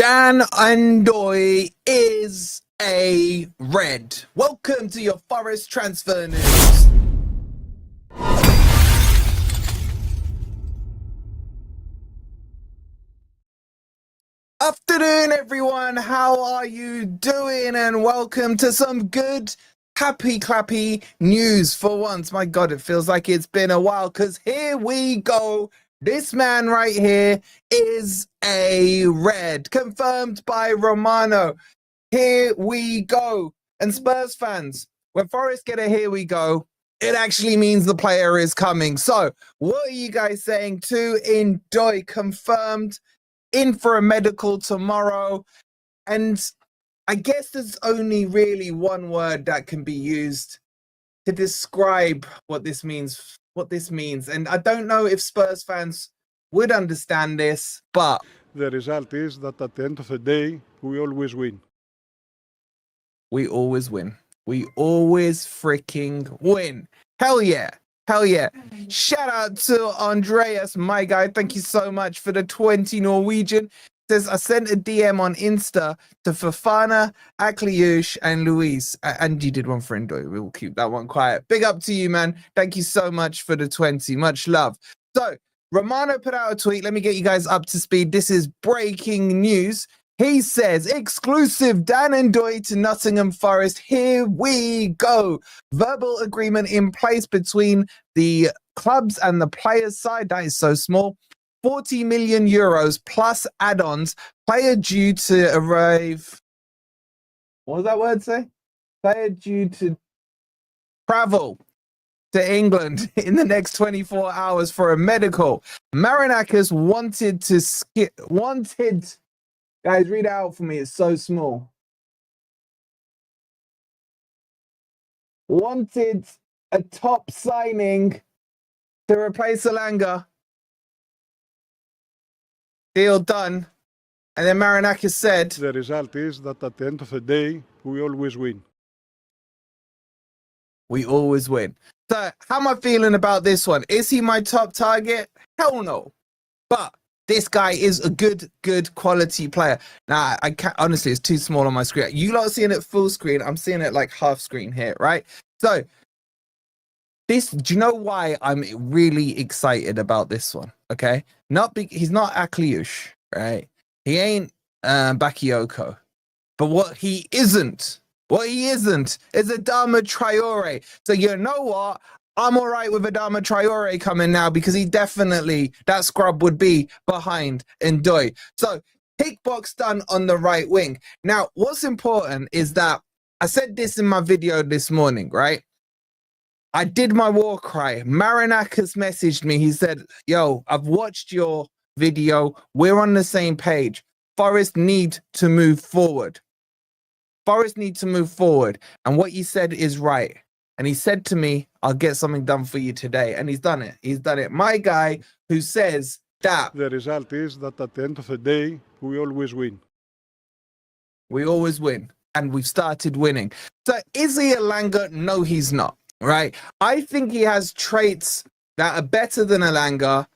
Dan Ndoye is a red. Welcome to your Forest transfer news. Afternoon, everyone. How are you doing? And welcome to some good, happy, clappy news for once. My God, it feels like it's been a while because here we go. This man right here is a red, confirmed by Romano. Here we go. And Spurs fans, when Forest get a here we go, it actually means the player is coming. So what are you guys saying to Ndoye? Confirmed, in for a medical tomorrow. And I guess there's only really one word that can be used to describe what this means. And I don't know if Spurs fans would understand this, but the result is that at the end of the day, we always win. We always win. We always freaking win. Hell yeah. Hell yeah. Shout out to Andreas, my guy. Thank you so much for the 20 Norwegian. Says, I sent a DM on Insta to Fofana, Akliush, and Luis. And you did one for Ndoye. We'll keep that one quiet. Big up to you, man. Thank you so much for the 20. Much love. So, Romano put out a tweet. Let me get you guys up to speed. This is breaking news. He says, exclusive Dan Ndoye to Nottingham Forest. Here we go. Verbal agreement in place between the clubs and the players' side. That is so small. 40 million euros plus add-ons. Player due to arrive. What does that word say? Player due to travel to England in the next 24 hours for a medical. Marinakis wanted. Guys, read it out for me. It's so small. Wanted a top signing to replace Elanga. Deal done. And then Marinakis said, the result is that at the end of the day, we always win. We always win. So, how am I feeling about this one? Is he my top target? Hell no. But this guy is a good quality player. Now, I can't, honestly, it's too small on my screen. You lot are seeing it full screen. I'm seeing it like half screen here, right? So, do you know why I'm really excited about this one? Okay, he's not Akliush, right? He ain't Bakayoko, but what he isn't is Adama Traore. So you know what? I'm all right with Adama Traore coming now because he definitely, that scrub would be behind Ndoye. So tick box done on the right wing. Now, what's important is that I said this in my video this morning, right? I did my war cry. Marinakis messaged me. He said, yo, I've watched your video. We're on the same page. Forest need to move forward. And what you said is right. And he said to me, I'll get something done for you today. And he's done it. My guy who says that the result is that at the end of the day, we always win. We always win. And we've started winning. So is he Elanga? No, he's not. Right? I think he has traits that are better than Elanga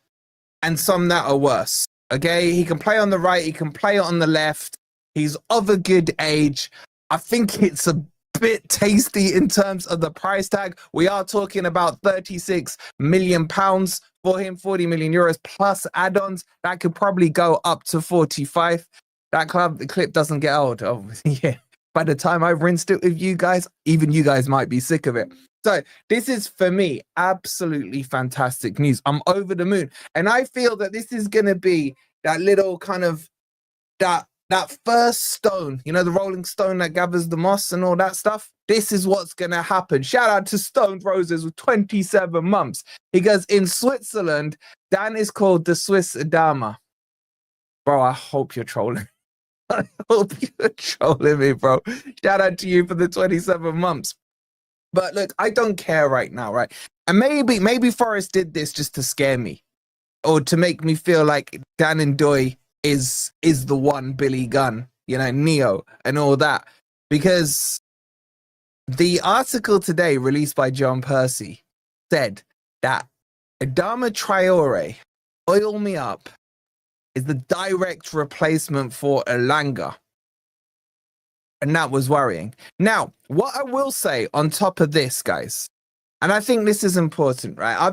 and some that are worse. Okay? He can play on the right. He can play on the left. He's of a good age. I think it's a bit tasty in terms of the price tag. We are talking about 36 million pounds for him, 40 million euros plus add-ons. That could probably go up to 45. The clip doesn't get old. Oh, yeah. By the time I've rinsed it with you guys, even you guys might be sick of it. So this is, for me, absolutely fantastic news. I'm over the moon. And I feel that this is going to be that little kind of, that first stone, you know, the rolling stone that gathers the moss and all that stuff. This is what's going to happen. Shout out to Stoned Roses with 27 months. He goes, in Switzerland, Dan is called the Swiss Adama. Bro, I hope you're trolling. I hope you're trolling me, bro. Shout out to you for the 27 months. But look, I don't care right now, right? And maybe Forest did this just to scare me or to make me feel like Dan Ndoye is the one Billy Gunn, you know, Neo and all that. Because the article today released by John Percy said that Adama Traore, oil me up, is the direct replacement for Elanga. And that was worrying. Now, what I will say on top of this, guys, and I think this is important, right?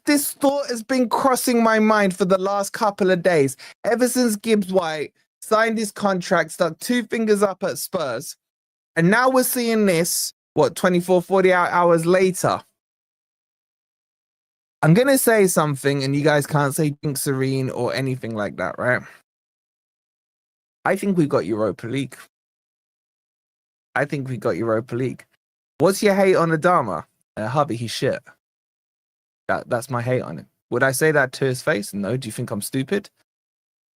This thought has been crossing my mind for the last couple of days, ever since Gibbs-White signed his contract, stuck 2 fingers up at Spurs. And now we're seeing this, 24, 48 hours later. I'm going to say something, and you guys can't say serene or anything like that, right? I think we got Europa League. What's your hate on Adama? Hubby, he's shit. That's my hate on him. Would I say that to his face? No. Do you think I'm stupid?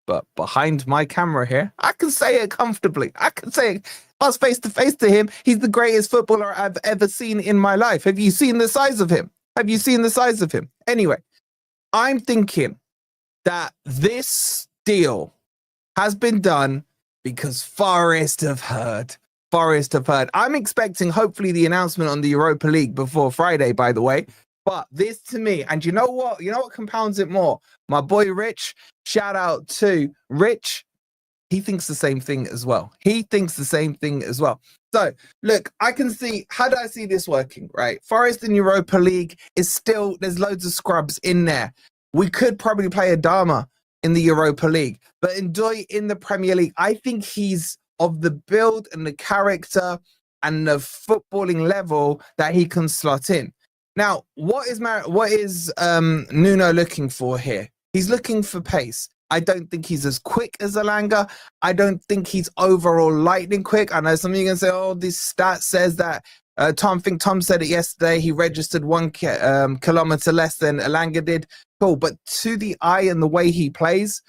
But behind my camera here, I can say it comfortably. I can say it. I was face to face to him. He's the greatest footballer I've ever seen in my life. Have you seen the size of him? Anyway, I'm thinking that this deal has been done because Forest have heard. I'm expecting hopefully the announcement on the Europa League before Friday, by the way. But this to me, and you know what compounds it more? My boy Rich, shout out to Rich. He thinks the same thing as well. So, look, I can see, how do I see this working, right? Forest in Europa League is still, there's loads of scrubs in there. We could probably play Adama in the Europa League, but Ndoye in the Premier League, I think he's of the build and the character and the footballing level that he can slot in. Now, what is Nuno looking for here? He's looking for pace. I don't think he's as quick as Elanga. I don't think he's overall lightning quick. I know some of you can say, oh, this stat says that. Tom said it yesterday. He registered 1 kilometer less than Elanga did. Cool. But to the eye and the way he plays,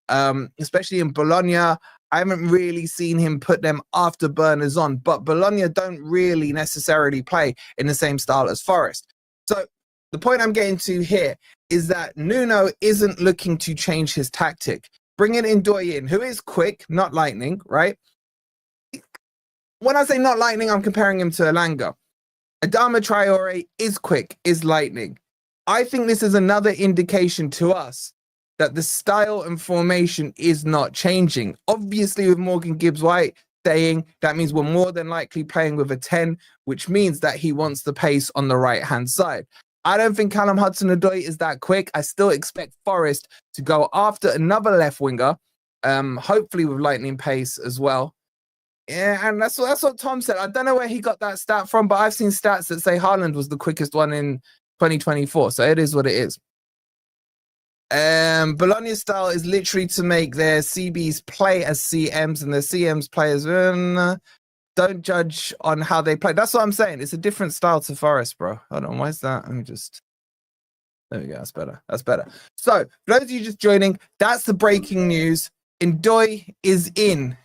especially in Bologna, I haven't really seen him put them afterburners on. But Bologna don't really necessarily play in the same style as Forest. So the point I'm getting to here is that Nuno isn't looking to change his tactic. Bringing Ndoye in, who is quick, not lightning, right? When I say not lightning, I'm comparing him to Elanga. Adama Traore is quick, is lightning. I think this is another indication to us that the style and formation is not changing. Obviously, with Morgan Gibbs-White saying that means we're more than likely playing with a 10, which means that he wants the pace on the right-hand side. I don't think Callum Hudson-Odoi is that quick. I still expect Forest to go after another left winger, hopefully with lightning pace as well. Yeah, and that's what Tom said. I don't know where he got that stat from, but I've seen stats that say Haaland was the quickest one in 2024. So it is what it is. Bologna's style is literally to make their CBs play as CMs and their CMs play as don't judge on how they play. That's what I'm saying. It's a different style to Forest, bro. Hold on, why is that? Let me just... There we go. That's better. So, for those of you just joining, that's the breaking news. Ndoye is in.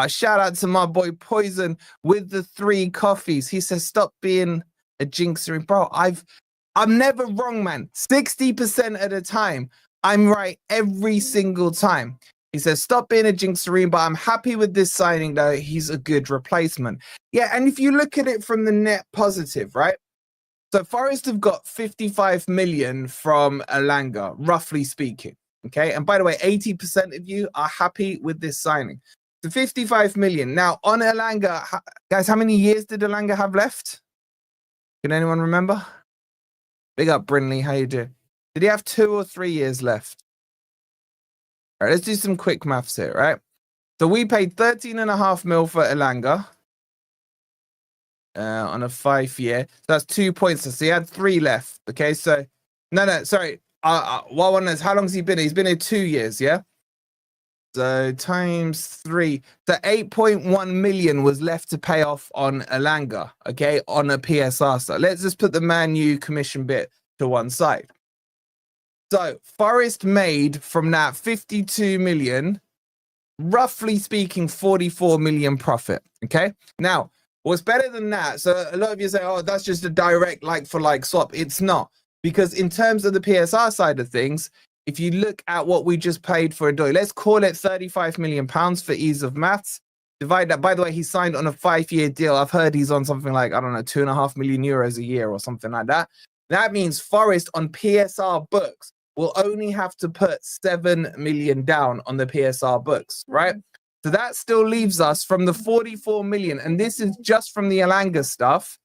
Shout out to my boy Poison with the 3 coffees. He says, stop being a jinxer. Bro, I'm never wrong, man. 60% of the time, I'm right every single time. He says, stop being a jinxerine, but I'm happy with this signing, though. He's a good replacement. Yeah, and if you look at it from the net positive, right? So Forest have got 55 million from Elanga, roughly speaking. Okay, and by the way, 80% of you are happy with this signing. So 55 million. Now, on Elanga, guys, how many years did Elanga have left? Can anyone remember? Big up, Brinley. How you doing? Did he have 2 or 3 years left? All right, let's do some quick maths here, right? So we paid 13.5 mil for Elanga on a 5-year. So that's 2 points. So he had 3 left. Okay, so no, sorry. What one is? How long has he been here? He's been here 2 years, yeah. So times 3. So 8.1 million was left to pay off on Elanga. Okay, on a PSR side. Let's just put the Man U commission bit to one side. So Forest made from that 52 million, roughly speaking, 44 million profit. Okay. Now, what's better than that? So a lot of you say, oh, that's just a direct like-for-like swap. It's not. Because in terms of the PSR side of things, if you look at what we just paid for Ndoye, let's call it 35 million pounds for ease of maths. Divide that. By the way, he signed on a 5-year deal. I've heard he's on something like, I don't know, 2.5 million euros a year or something like that. That means Forest on PSR books will only have to put 7 million down on the PSR books, right? So that still leaves us from the 44 million, and this is just from the Elanga stuff.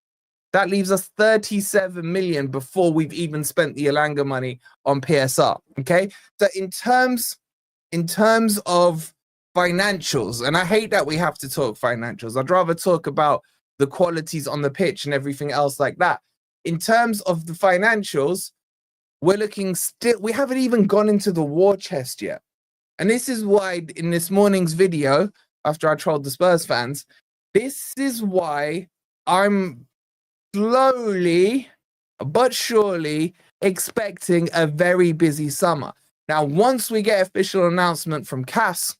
That leaves us 37 million before we've even spent the Elanga money on PSR. Okay, so in terms of financials, and I hate that we have to talk financials. I'd rather talk about the qualities on the pitch and everything else like that. In terms of the financials, we're looking still. We haven't even gone into the war chest yet, and this is why in this morning's video, after I trolled the Spurs fans, this is why I'm slowly but surely expecting a very busy summer. Now, once we get official announcement from CAS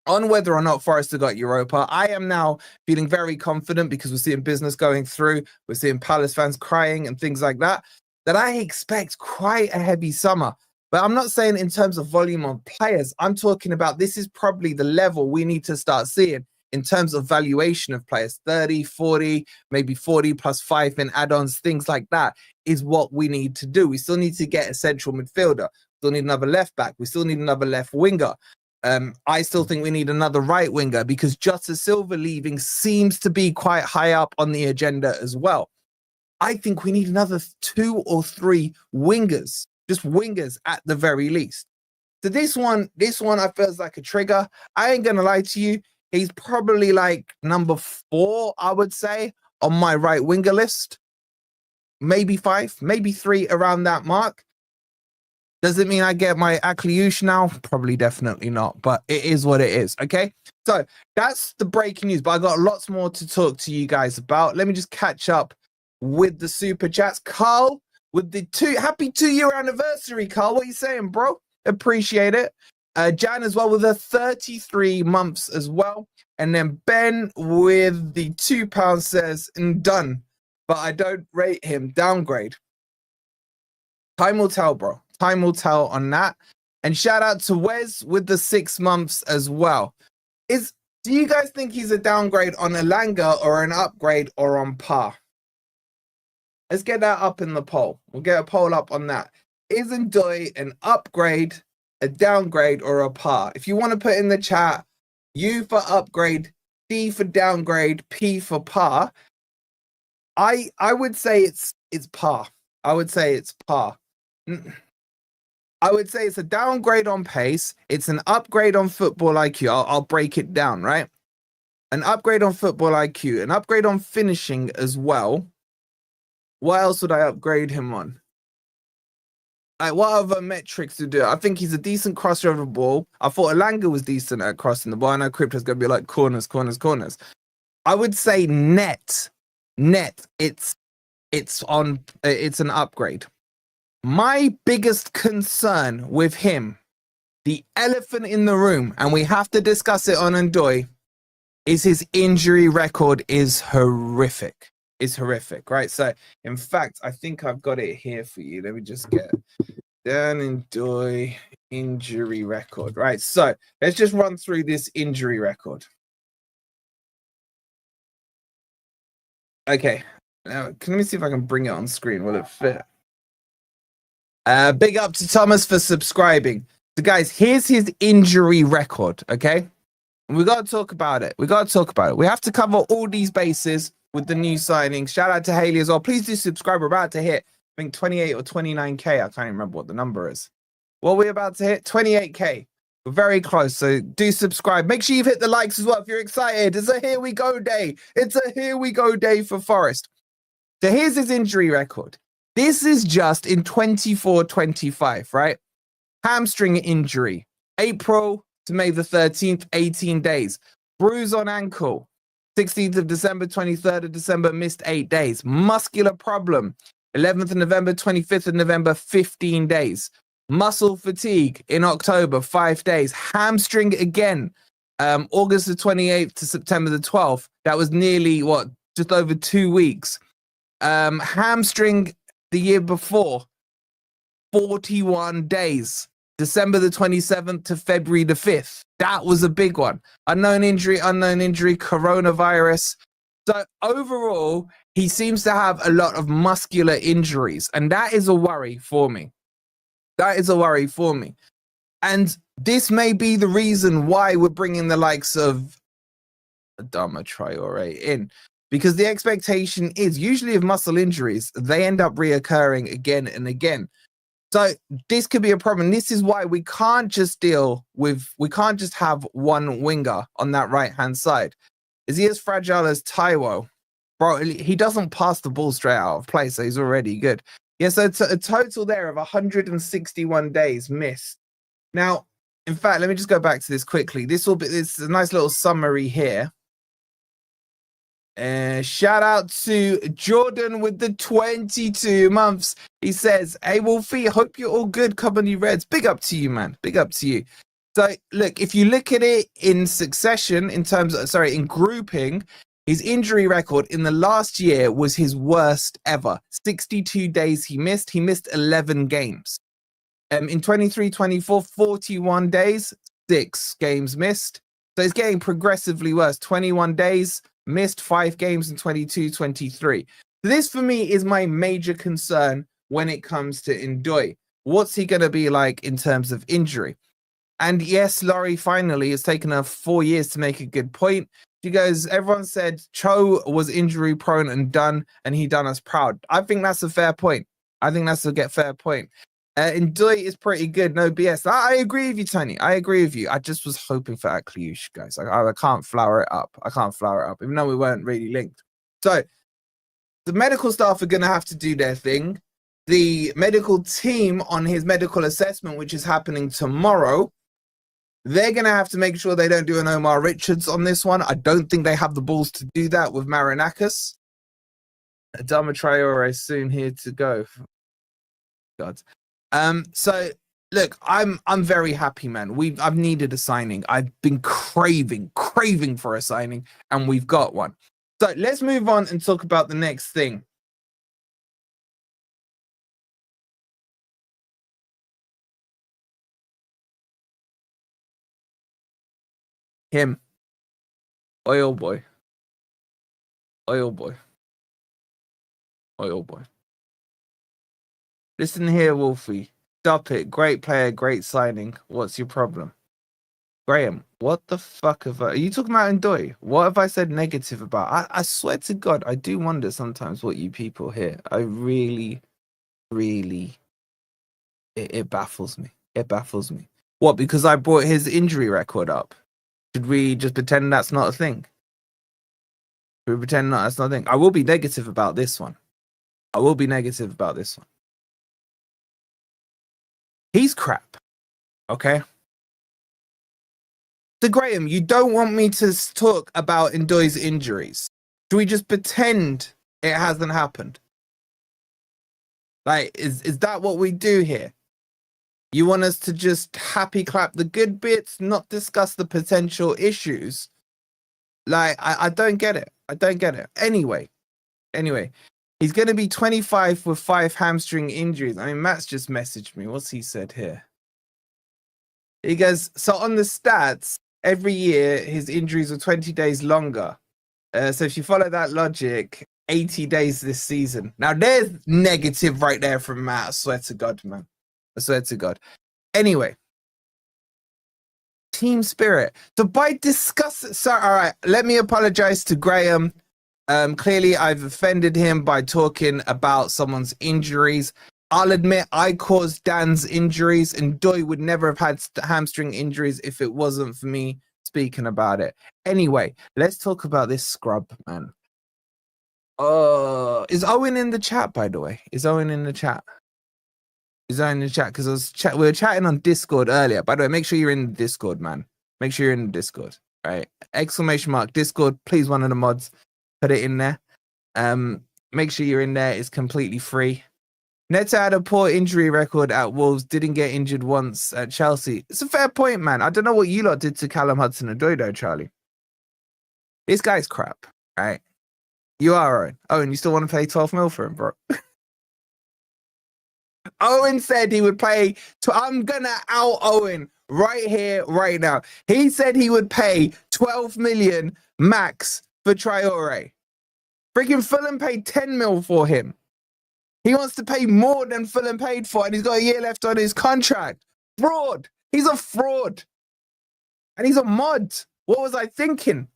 on whether or not Forest have got Europa, I am now feeling very confident because we're seeing business going through, we're seeing Palace fans crying and things like that, that I expect quite a heavy summer. But I'm not saying in terms of volume of players. I'm talking about this is probably the level we need to start seeing in terms of valuation of players. 30, 40, maybe 40 plus 5 in add-ons, things like that is what we need to do. We still need to get a central midfielder. We still need another left back. We still need another left winger. I still think we need another right winger because Jota Silva leaving seems to be quite high up on the agenda as well. I think we need another 2 or 3 wingers, just wingers at the very least. So this one I feels like a trigger. I ain't gonna lie to you. He's probably like number 4, I would say, on my right winger list. Maybe 5, maybe 3 around that mark. Does it mean I get my Akliush now? Probably definitely not, but it is what it is, okay? So that's the breaking news, but I got lots more to talk to you guys about. Let me just catch up with the super chats. Carl, with the happy 2-year anniversary, Carl. What are you saying, bro? Appreciate it. Jan as well with the 33 months as well. And then Ben with the £2 says, and done, but I don't rate him. Downgrade. Time will tell, bro. Time will tell on that. And shout out to Wes with the 6 months as well. Do you guys think he's a downgrade on Elanga or an upgrade or on par? Let's get that up in the poll. We'll get a poll up on that. Is Ndoye an upgrade, a downgrade, or a par? If you want to put in the chat, U for upgrade, D for downgrade, P for par. I would say it's par. I would say it's par. I would say it's a downgrade on pace. It's an upgrade on football IQ. I'll break it down, right? An upgrade on football IQ, an upgrade on finishing as well. What else would I upgrade him on? Like, what other metrics to do? I think he's a decent crosser of the ball. I thought Elanga was decent at crossing the ball. I know Crypto's going to be like corners. I would say net. It's an upgrade. My biggest concern with him, the elephant in the room, and we have to discuss it on Ndoye, is his injury record is horrific. It's horrific, right? So, in fact, I think I've got it here for you. Let me just get down Ndoye injury record, right? So, let's just run through this injury record. Okay. Now, let me see if I can bring it on screen. Will it fit? Big up to Thomas for subscribing. So, guys, here's his injury record, okay? And we got to talk about it. We have to cover all these bases with the new signings. Shout out to Haley as well. Please do subscribe. We're about to hit, I think, 28 or 29K. I can't even remember what the number is. What are we about to hit? 28K. We're very close, so do subscribe. Make sure you've hit the likes as well if you're excited. It's a here we go day. It's a here we go day for Forest. So here's his injury record. This is just in 24-25, right? Hamstring injury. April to May the 13th, 18 days. Bruise on ankle. 16th of December, 23rd of December, missed 8 days. Muscular problem. 11th of November, 25th of November, 15 days. Muscle fatigue in October, 5 days. Hamstring again. August the 28th to September the 12th. That was nearly, just over 2 weeks. Hamstring the year before, 41 days. December the 27th to February the 5th. That was a big one. Unknown injury, coronavirus. So overall, he seems to have a lot of muscular injuries, and that is a worry for me. That is a worry for me. And this may be the reason why we're bringing the likes of Adama Traore in, because the expectation is usually of muscle injuries, they end up reoccurring again and again. So this could be a problem. This is why we can't just have one winger on that right-hand side. Is he as fragile as Taiwo? Bro, he doesn't pass the ball straight out of play, so he's already good. Yeah, so it's a total there of 161 days missed. Now, in fact, let me just go back to this quickly. This is a nice little summary here. Shout out to Jordan with the 22 months. He says, "Hey Wolfie, hope you're all good, Company Reds. Big up to you, man. Big up to you." So look, if you look at it in succession, in grouping, his injury record in the last year was his worst ever. 62 days he missed. He missed 11 games. In 23-24, 41 days, 6 games missed. So it's getting progressively worse. 21 days, missed 5 games in 22-23. This, for me, is my major concern when it comes to Ndoye. What's he going to be like in terms of injury? And yes, Laurie, finally, it's taken her 4 years to make a good point. She goes, everyone said Cho was injury prone and done, and he done us proud. I think that's a fair point. I think that's a fair point. Ndoye is pretty good, no BS. I agree with you, Tony. I agree with you. I just was hoping for that Kliush, guys. I can't flower it up. Even though we weren't really linked. So the medical staff are going to have to do their thing. The medical team on his medical assessment, which is happening tomorrow, they're going to have to make sure they don't do an Omar Richards on this one. I don't think they have the balls to do that with Marinakis. Adama Traore is soon here to go. God. So look, I'm very happy, man. I've needed a signing. I've been craving for a signing, and we've got one. So let's move on and talk about the next thing. Him. Oil boy. Listen here, Wolfie. Stop it. Great player, great signing. What's your problem? Graham, what the fuck are you talking about Ndoye? What have I said negative about? I swear to God, I do wonder sometimes what you people hear. I really, it baffles me. It baffles me. What, because I brought his injury record up? Should we just pretend that's not a thing? Should we pretend that's not a thing? I will be negative about this one. He's crap. Okay? So, Graham, you don't want me to talk about Ndoye's injuries. Should we just pretend it hasn't happened? Like, is that what we do here? You want us to just happy clap the good bits, not discuss the potential issues? Like, I don't get it. Anyway, he's going to be 25 with 5 hamstring injuries. I mean, Matt's just messaged me. What's he said here? He goes, so on the stats, every year his injuries are 20 days longer. So if you follow that logic, 80 days this season. Now, there's negative right there from Matt. I swear to God, man. I swear to God. Anyway. Team spirit. So by discussing... So, all right, let me apologize to Graham. Clearly, I've offended him by talking about someone's injuries. I'll admit I caused Dan's injuries, and Ndoye would never have had hamstring injuries if it wasn't for me speaking about it. Anyway, let's talk about this scrub, man. Is Owen in the chat, by the way? Is Owen in the chat? Because we were chatting on Discord earlier. By the way, make sure you're in the Discord, man. Make sure you're in the Discord. Right? Exclamation mark Discord. Please, one of the mods, put it in there. Make sure you're in there. It's completely free. Neto had a poor injury record at Wolves. Didn't get injured once at Chelsea. It's a fair point, man. I don't know what you lot did to Callum Hudson-Odoi, though, Charlie. This guy's crap, right? You are, Owen. Owen, you still want to pay 12 mil for him, bro? Owen said he would pay. I'm going to out Owen right here, right now. He said he would pay 12 million max for Traore. Freaking Fulham paid 10 mil for him. He wants to pay more than Fulham paid for, and he's got a year left on his contract. Fraud. He's a fraud. And he's a mod. What was I thinking?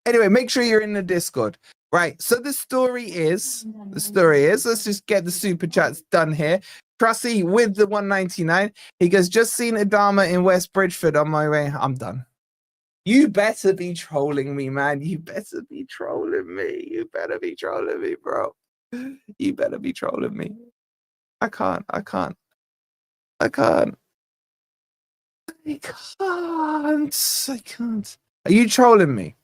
Anyway, make sure you're in the Discord. Right, so the story is, let's just get the super chats done here. Trussy with the 199. He goes, just seen Adama in West Bridgeford on my way. I'm done. You better be trolling me, man. You better be trolling me, bro. You better be trolling me. I can't. Are you trolling me?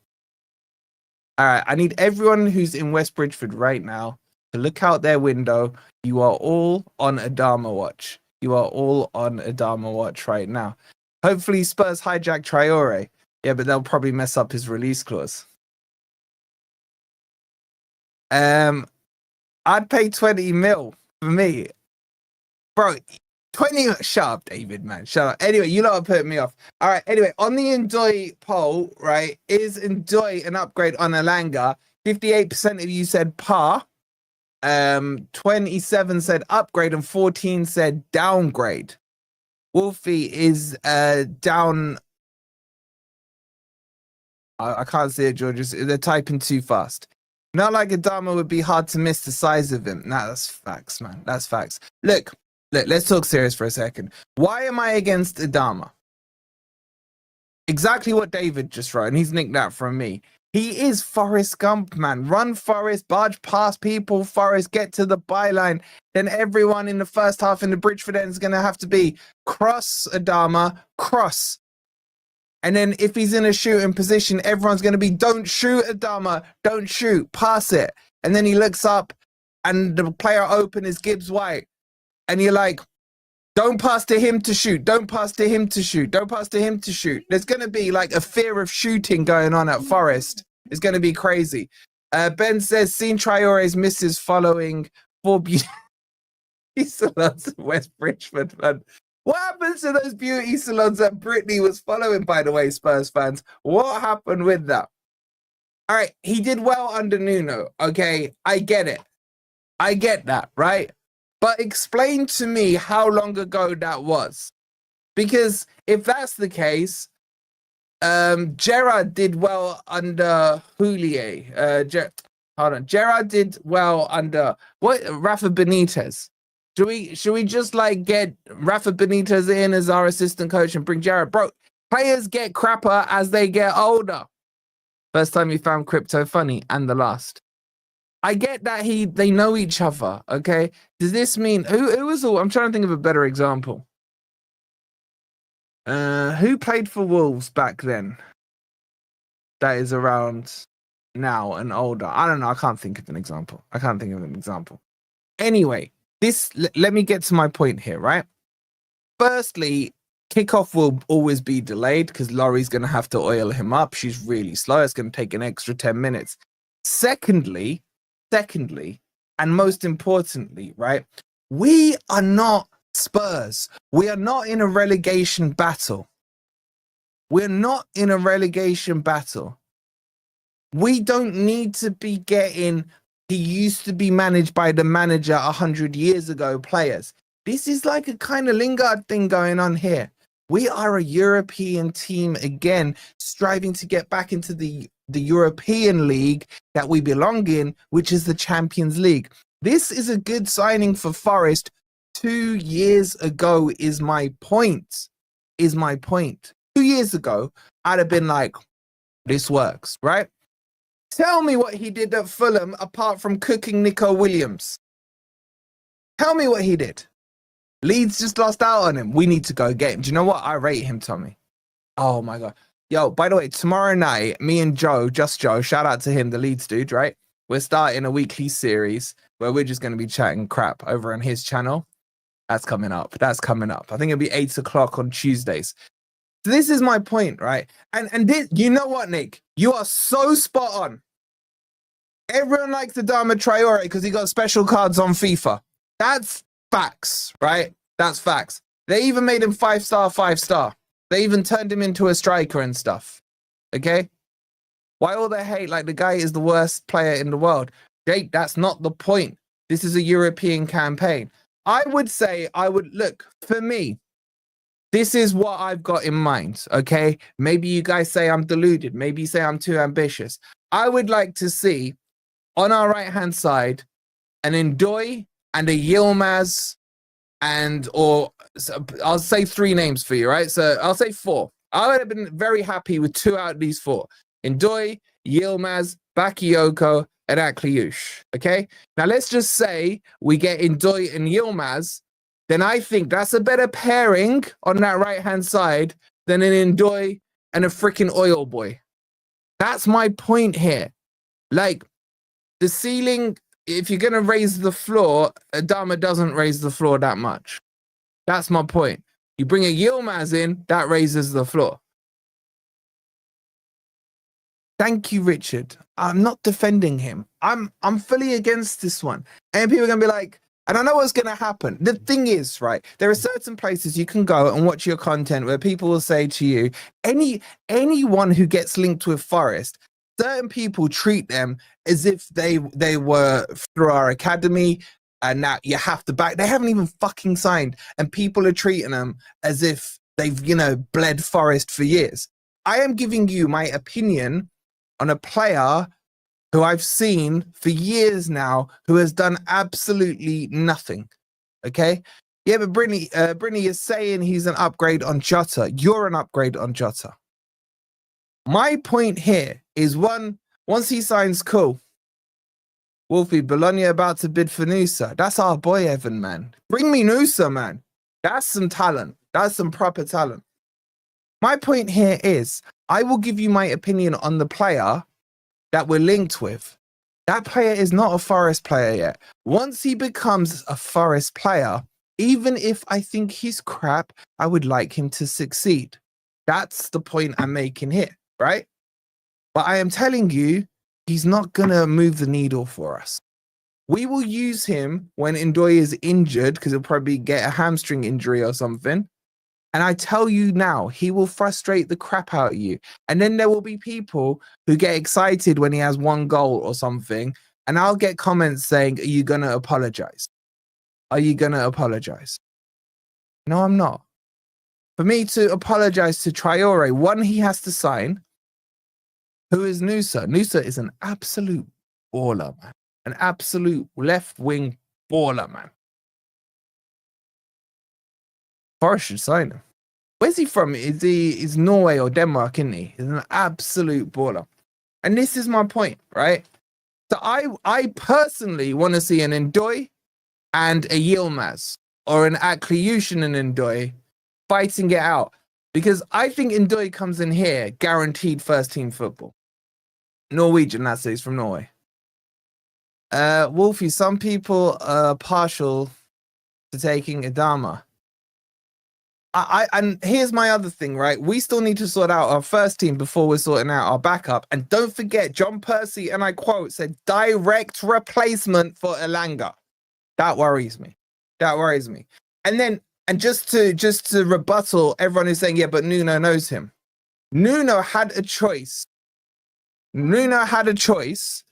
All right, I need everyone who's in West Bridgeford right now to look out their window. You are all on Adama watch. Right now. Hopefully Spurs hijack Traore. Yeah, but they'll probably mess up his release clause. I'd pay 20 mil for me. Bro, 20, shut up, David, man. Shut up. Anyway, you lot are putting me off. All right, anyway, on the Ndoye poll, right, is Ndoye an upgrade on Elanga? 58% of you said par. 27 said upgrade and 14 said downgrade. Wolfie is down. I can't see it, George. They're typing too fast. Not like Adama would be hard to miss the size of him. Nah, that's facts, man. That's facts. Look, let's talk serious for a second. Why am I against Adama? Exactly what David just wrote, and he's nicked that from me. He is Forrest Gump, man. Run, Forrest, barge past people, Forrest, get to the byline. Then everyone in the first half in the Bridgeford end is going to have to be cross Adama, cross. And then if he's in a shooting position, everyone's going to be, don't shoot, Adama, don't shoot, pass it. And then he looks up and the player open is Gibbs-White. And you're like, don't pass to him to shoot, don't pass to him to shoot, don't pass to him to shoot. There's going to be like a fear of shooting going on at Forest. It's going to be crazy. Ben says, seen Traore's misses following 4 beauty salons in West Bridgeford, man. What happened to those beauty salons that Brittany was following, by the way, Spurs fans? What happened with that? All right, he did well under Nuno. Okay, I get it. I get that, right? But explain to me how long ago that was. Because if that's the case, Gerrard did well under Houllier. Gerrard did well under Rafa Benitez. Should we just like get Rafa Benitez in as our assistant coach and bring Gerrard? Bro, players get crapper as they get older. First time you found crypto funny, and the last. I get that they know each other. Okay, does this mean who was all? I'm trying to think of a better example. Who played for Wolves back then? That is around now and older. I don't know. I can't think of an example. Anyway. Let me get to my point here, right? Firstly, kickoff will always be delayed because Laurie's going to have to oil him up. She's really slow. It's going to take an extra 10 minutes. Secondly, and most importantly, right? We are not Spurs. We are not in a relegation battle. We don't need to be getting... He used to be managed by the manager 100 years ago players. This is like a kind of Lingard thing going on here. We are a European team again, striving to get back into the European league that we belong in, which is the Champions League. This is a good signing for Forest 2 years ago is my point. 2 years ago, I'd have been like, this works, right? Tell me what he did at Fulham apart from cooking Nico Williams. Tell me what he did. Leeds just lost out on him. We need to go get him. Do you know what? I rate him, Tommy. Oh, my God. Yo, by the way, tomorrow night, me and Joe, just Joe, shout out to him, the Leeds dude, right? We're starting a weekly series where we're just going to be chatting crap over on his channel. That's coming up. I think it'll be 8 o'clock on Tuesdays. So this is my point, right? And this, you know what, Nick? You are so spot on. Everyone likes Adama Traore because he got special cards on FIFA. That's facts, right? That's facts. They even made him 5-star. They even turned him into a striker and stuff. Okay? Why all the hate? Like, the guy is the worst player in the world. Jake, that's not the point. This is a European campaign. I would say, look, for me, this is what I've got in mind, okay? Maybe you guys say I'm deluded. Maybe you say I'm too ambitious. I would like to see, on our right-hand side, an Ndoye and a Yilmaz, or I'll say 3 names for you, right? So I'll say 4. I would have been very happy with 2 out of these 4. Ndoye, Yilmaz, Bakayoko, and Akliouche, okay? Now, let's just say we get Ndoye and Yilmaz, then I think that's a better pairing on that right-hand side than an Ndoye and a freaking oil boy. That's my point here. Like, the ceiling, if you're going to raise the floor, Adama doesn't raise the floor that much. That's my point. You bring a Yilmaz in, that raises the floor. Thank you, Richard. I'm not defending him. I'm fully against this one. And people are going to be like, and I know what's going to happen. The thing is, right, there are certain places you can go and watch your content where people will say to you, anyone who gets linked with Forest, certain people treat them as if they were through our academy, and now you have to back. They haven't even fucking signed, and people are treating them as if they've, bled Forest for years. I am giving you my opinion on a player who I've seen for years now, who has done absolutely nothing. Okay? Yeah, but Brittany is saying he's an upgrade on Jota. You're an upgrade on Jota. My point here is, once he signs, cool. Wolfie, Bologna about to bid for Nusa. That's our boy, Evan, man. Bring me Nusa, man. That's some talent. That's some proper talent. My point here is, I will give you my opinion on the player that we're linked with. That player is not a Forest player yet. Once he becomes a Forest player, even if I think he's crap, I would like him to succeed. That's the point I'm making here, right? But I am telling you, he's not going to move the needle for us. We will use him when Ndoye is injured, because he'll probably get a hamstring injury or something. And I tell you now, he will frustrate the crap out of you. And then there will be people who get excited when he has 1 goal or something. And I'll get comments saying, are you going to apologize? Are you going to apologize? No, I'm not. For me to apologize to Traore, 1, he has to sign. Who is Nusa? Nusa is an absolute baller, man. An absolute left-wing baller, man. Forest should sign him. Where's he from? Is Norway or Denmark, isn't he? He's an absolute baller. And this is my point, right? So I personally want to see an Ndoye and a Yilmaz, or an Akliouche and an Ndoye fighting it out. Because I think Ndoye comes in here guaranteed first team football. Norwegian, that's it, he's from Norway. Wolfie, some people are partial to taking Adama. And here's my other thing, right? We still need to sort out our first team before we're sorting out our backup. And don't forget, John Percy, and I quote, said direct replacement for Elanga. That worries me. That worries me. And just to rebuttal everyone who's saying, yeah, but Nuno knows him. Nuno had a choice. Nuno had a choice.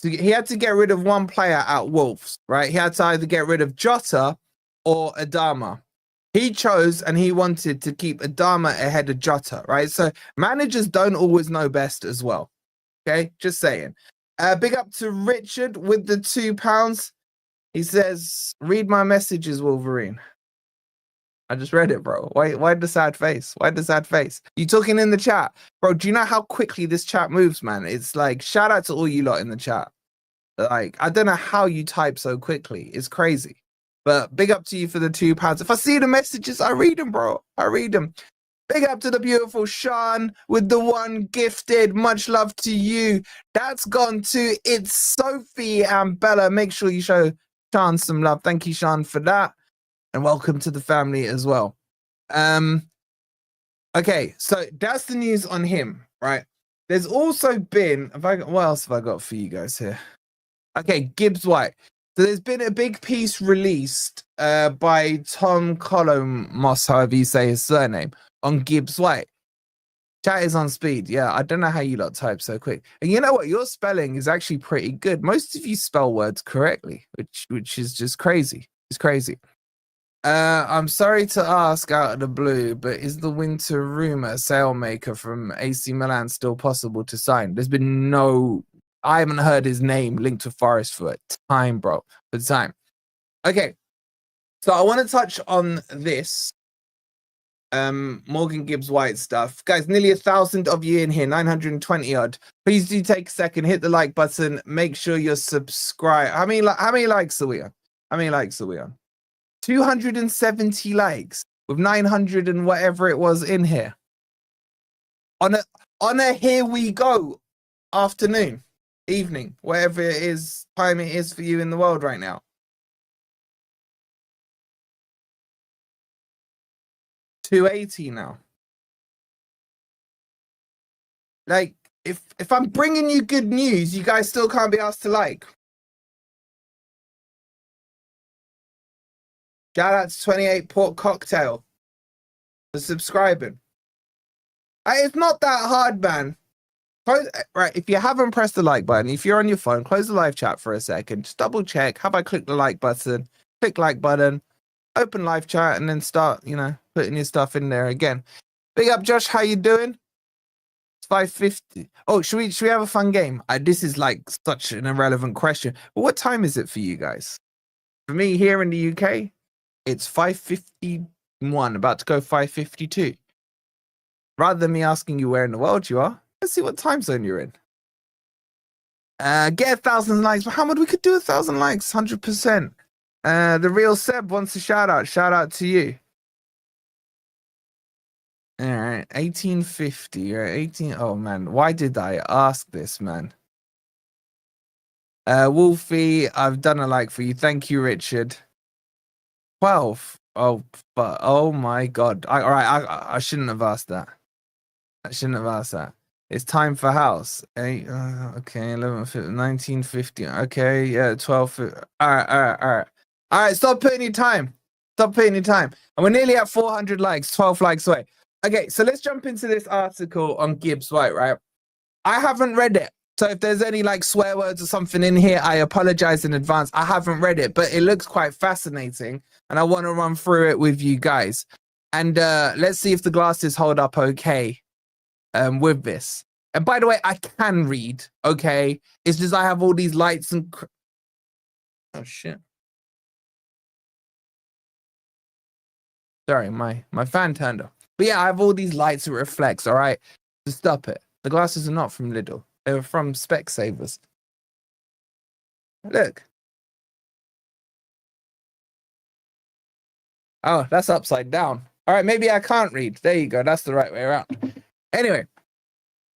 He had to get rid of 1 player at Wolves, right? He had to either get rid of Jota or Adama. He chose, and he wanted to keep Adama ahead of Jota, right? So managers don't always know best as well. Okay, just saying. Big up to Richard with the £2. He says, read my messages, Wolverine. I just read it, bro. Why the sad face? Why the sad face? You talking in the chat? Bro, do you know how quickly this chat moves, man? It's like, shout out to all you lot in the chat. Like, I don't know how you type so quickly. It's crazy. But big up to you for the £2. If I see the messages, I read them, bro. I read them. Big up to the beautiful Sean with the 1 gifted. Much love to you. That's gone to It's Sophie and Bella. Make sure you show Sean some love. Thank you, Sean, for that. And welcome to the family as well. Okay, so that's the news on him, right? There's also been, what else have I got for you guys here? Okay, Gibbs-White. So there's been a big piece released by Tom Colomos, however you say his surname, on Gibbs-White. Chat is on speed. Yeah, I don't know how you lot type so quick. And you know what? Your spelling is actually pretty good. Most of you spell words correctly, which is just crazy. It's crazy. I'm sorry to ask out of the blue, but is the winter rumor sailmaker from AC Milan still possible to sign? There's been no, I haven't heard his name linked to Forest for a time, bro. For time. Okay, so I want to touch on this. Morgan Gibbs-White stuff. Guys, nearly 1,000 of you in here, 920 odd. Please do take a second, hit the like button, make sure you're subscribed. How many likes are we on? How many likes are we on? 270 likes with 900 and whatever it was in here. On a here we go afternoon, evening, whatever it is, time it is for you in the world right now. 280 now. Like, if I'm bringing you good news, you guys still can't be asked to like. Shout out to 28 Port Cocktail for subscribing. It's not that hard, man. Right, if you haven't pressed the like button, if you're on your phone, close the live chat for a second. Just double check. Have I clicked the like button? Click like button. Open live chat and then start, putting your stuff in there again. Big up, Josh. How you doing? It's 5:50. Oh, should we have a fun game? This is like such an irrelevant question. But what time is it for you guys? For me here in the UK, it's 5:51, about to go 5:52. Rather than me asking you where in the world you are, let's see what time zone you're in. Get 1,000 likes. Muhammad, we could do 1,000 likes, 100%. The real Seb wants a shout out. Shout out to you. All right, 1850 or 18. Oh man, why did I ask this, man? Wolfie, I've done a like for you. Thank you, Richard. 12. Oh, but oh my god. I shouldn't have asked that. I shouldn't have asked that. It's time for house. 8. Okay, 1950. Okay, yeah, 12. All right. Stop putting your time. Stop putting your time. And we're nearly at 400 likes. 12 likes away. Okay, so let's jump into this article on Gibbs-White, right? I haven't read it. So if there's any like swear words or something in here, I apologize in advance. I haven't read it, but it looks quite fascinating. And I want to run through it with you guys. And let's see if the glasses hold up okay with this. And by the way, I can read, okay? It's just I have all these lights and... Oh, shit. Sorry, my fan turned off. But yeah, I have all these lights that reflects, all right? So stop it. The glasses are not from Lidl. They were from Specsavers. Look. Oh, that's upside down. All right, maybe I can't read. There you go. That's the right way around. Anyway,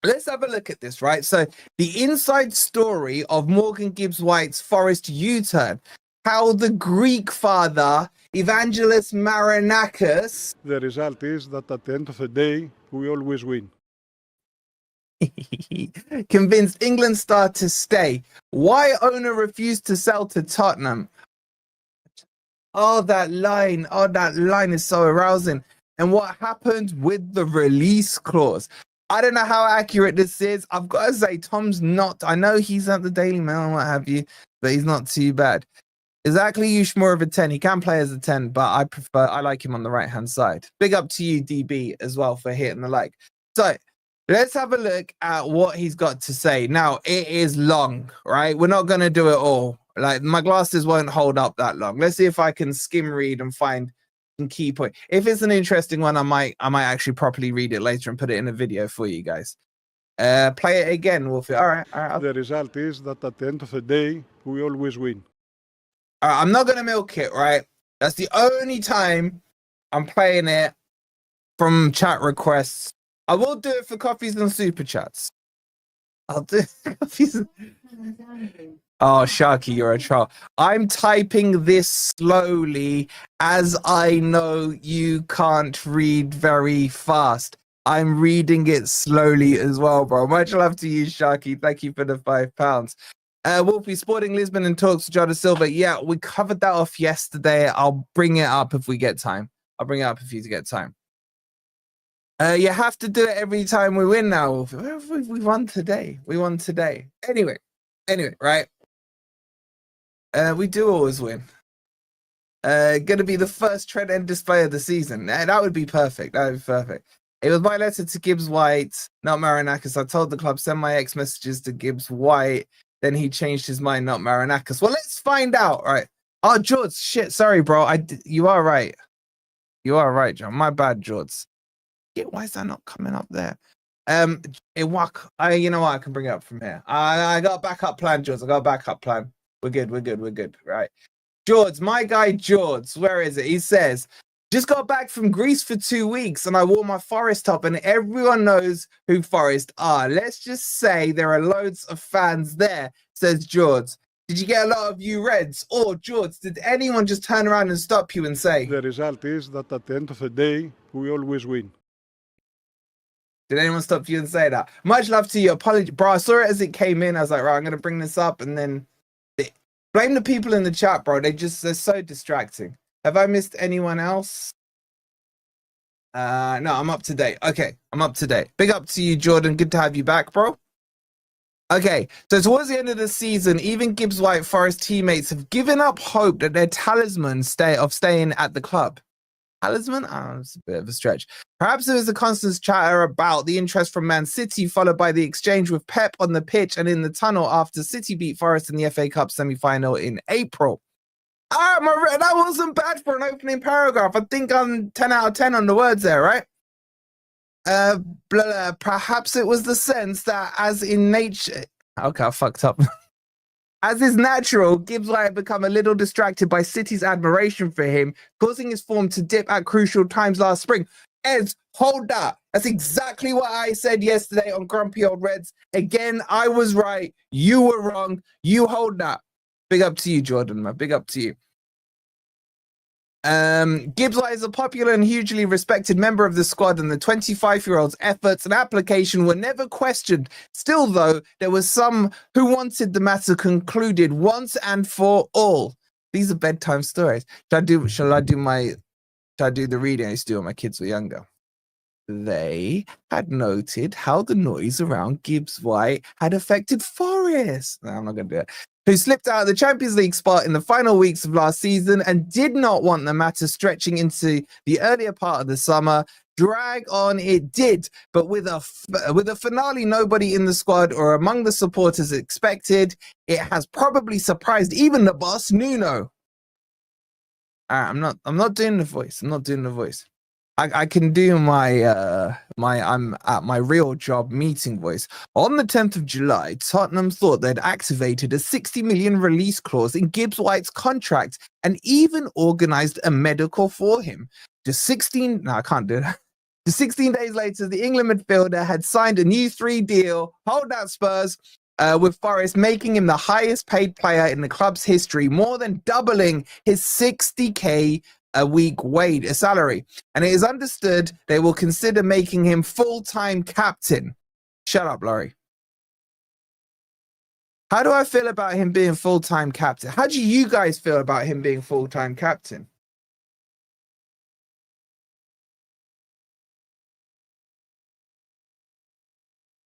let's have a look at this, right? So the inside story of Morgan Gibbs-White's Forest U-turn. How the Greek father, Evangelos Marinakis... The result is that at the end of the day, we always win. Convinced England star to stay. Why owner refused to sell to Tottenham? Oh, that line. Oh, that line is so arousing. And what happened with the release clause? I don't know how accurate this is. I've got to say, Tom's not. I know he's at the Daily Mail and what have you, but he's not too bad. Exactly, Yush more of a 10. He can play as a 10, but I like him on the right-hand side. Big up to you, DB, as well, for hitting the like. So, let's have a look at what he's got to say. Now, it is long, right? We're not going to do it all. Like, my glasses won't hold up that long. Let's see if I can skim read and find some key points. If it's an interesting one, I might actually properly read it later and put it in a video for you guys. Play it again, Wolfie. All right. The result is that at the end of the day, we always win. All right, I'm not going to milk it, right? That's the only time I'm playing it from chat requests. I will do it for coffees and super chats. I'll do coffees. Oh, Sharky, you're a troll. I'm typing this slowly as I know you can't read very fast. I'm reading it slowly as well, bro. Much love to you, Sharky. Thank you for the £5. Wolfie, Sporting Lisbon and talks to Jota Silva. Yeah, we covered that off yesterday. I'll bring it up if we get time. I'll bring it up if you get time. You have to do it every time we win now. We won today. We won today. Anyway, right? We do always win. Going to be the first trend end display of the season. That would be perfect. That would be perfect. It was my letter to Gibbs-White, not Marinakis. I told the club, send my ex messages to Gibbs-White. Then he changed his mind, not Marinakis. Well, let's find out. Right. Oh, George, shit. Sorry, bro. You are right. You are right, John. My bad, George. Why is that not coming up there? You know what? I can bring it up from here. I got a backup plan, George. I got a backup plan. We're good. Right. George, my guy George, where is it? He says, just got back from Greece for 2 weeks and I wore my Forest top and everyone knows who Forest are. Let's just say there are loads of fans there, says George. Did you get a lot of you Reds? Or, George, did anyone just turn around and stop you and say? The result is that at the end of the day, we always win. Did anyone stop you and say that? Much love to you. Apology, bro. I saw it as it came in. I was like, right, I'm going to bring this up. And then blame the people in the chat, bro. They're so distracting. Have I missed anyone else? No, I'm up to date. Okay, I'm up to date. Big up to you, Jordan. Good to have you back, bro. Okay, so towards the end of the season, even Gibbs-White Forest teammates have given up hope that their talisman staying at the club. Talisman? Oh, it's a bit of a stretch. Perhaps it was the constant chatter about the interest from Man City, followed by the exchange with Pep on the pitch and in the tunnel after City beat Forest in the FA Cup semi-final in April. That wasn't bad for an opening paragraph. I think I'm 10 out of 10 on the words there, right? Perhaps it was the sense that as in nature... Okay, I fucked up. As is natural, Gibbs-White had become a little distracted by City's admiration for him, causing his form to dip at crucial times last spring. Eds, hold that. That's exactly what I said yesterday on Grumpy Old Reds. Again, I was right. You were wrong. You hold that. Big up to you, Jordan, man. Big up to you. Gibbs-White is a popular and hugely respected member of the squad, and the 25-year-old's efforts and application were never questioned. Still, though, there was some who wanted the matter concluded once and for all. These are bedtime stories. Shall I do the reading I used to do when my kids were younger? They had noted how the noise around Gibbs-White had affected Forest. No, I'm not going to do it. Who slipped out of the Champions League spot in the final weeks of last season and did not want the matter stretching into the earlier part of the summer. Drag on it did, but with a finale nobody in the squad or among the supporters expected, it has probably surprised even the boss, Nuno. I'm not doing the voice. I'm not doing the voice. I can do I'm at my real job meeting voice. On the 10th of July, Tottenham thought they'd activated a 60 million release clause in Gibbs-White's contract and even organized a medical for him. I can't do that. Just 16 days later, the England midfielder had signed a new 3 deal, hold that Spurs, with Forest, making him the highest paid player in the club's history, more than doubling his 60k a week salary. And it is understood they will consider making him full-time captain. Shut up, Laurie. How do I feel about him being full-time captain? How do you guys feel about him being full-time captain?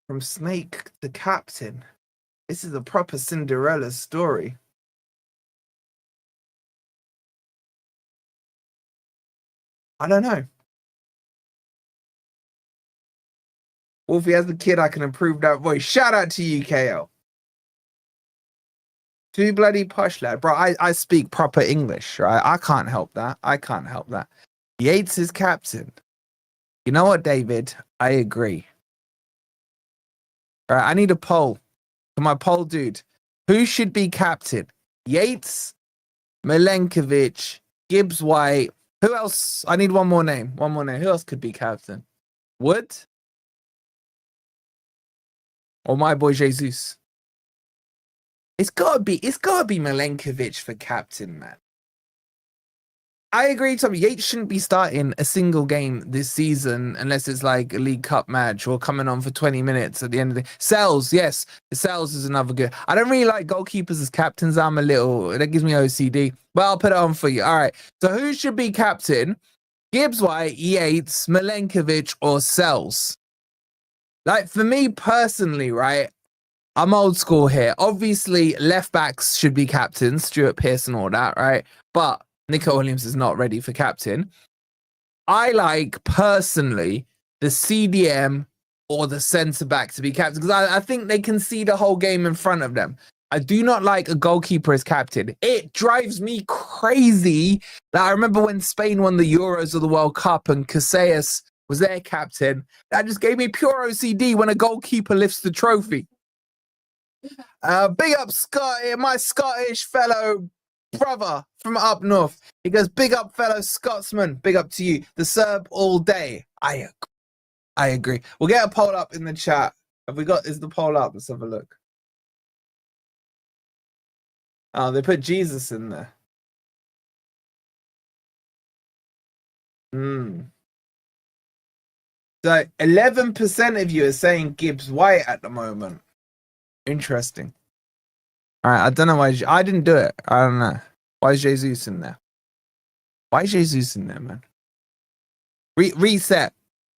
From snake to captain. This is a proper Cinderella story. I don't know. Wolfie, as a kid, I can improve that voice. Shout out to you, KL. Too bloody posh, lad. Bro, I speak proper English, right? I can't help that. Yates is captain. You know what, David? I agree. All right, I need a poll. For my poll dude, who should be captain? Yates, Milenkovic, Gibbs-White. Who else? I need one more name. Who else could be captain? Wood? Or my boy Jesus? It's gotta be Milenkovic for captain, man. I agree, Tommy. Yates shouldn't be starting a single game this season unless it's like a League Cup match or coming on for 20 minutes at the end of the... Sells, yes. Sells is another good... I don't really like goalkeepers as captains. That gives me OCD. But I'll put it on for you. All right. So who should be captain? Gibbs-White, Yates, Milenkovic, or Sells. Like, for me personally, right, I'm old school here. Obviously, left backs should be captains, Stuart Pearce and all that, right? But Nico Williams is not ready for captain. I like, personally, the CDM or the centre-back to be captain, because I think they can see the whole game in front of them. I do not like a goalkeeper as captain. It drives me crazy that I remember when Spain won the Euros or the World Cup and Casillas was their captain. That just gave me pure OCD when a goalkeeper lifts the trophy. Big up Scott, my Scottish fellow brother from up north. He goes, big up fellow Scotsman. Big up to you. The Serb all day. I agree. We'll get a poll up in the chat. Is the poll up? Let's have a look. Oh, they put Jesus in there. So 11% of you are saying Gibbs-White at the moment. Interesting. All right, I don't know why. I didn't do it. I don't know. Why is Jesus in there? Why is Jesus in there, man? Reset.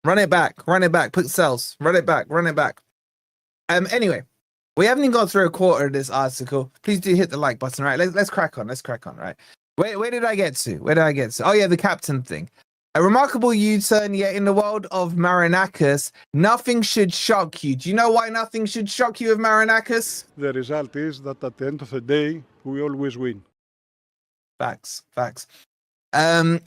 Run it back. Run it back. Put cells. Run it back. Run it back. Anyway, we haven't even got through a quarter of this article. Please do hit the like button. Right, let's crack on. Let's crack on. Right. Where did I get to? Oh yeah, the captain thing. A remarkable U-turn, yet in the world of Marinakis, nothing should shock you. Do you know why nothing should shock you with Marinakis? The result is that at the end of the day, we always win. Facts. All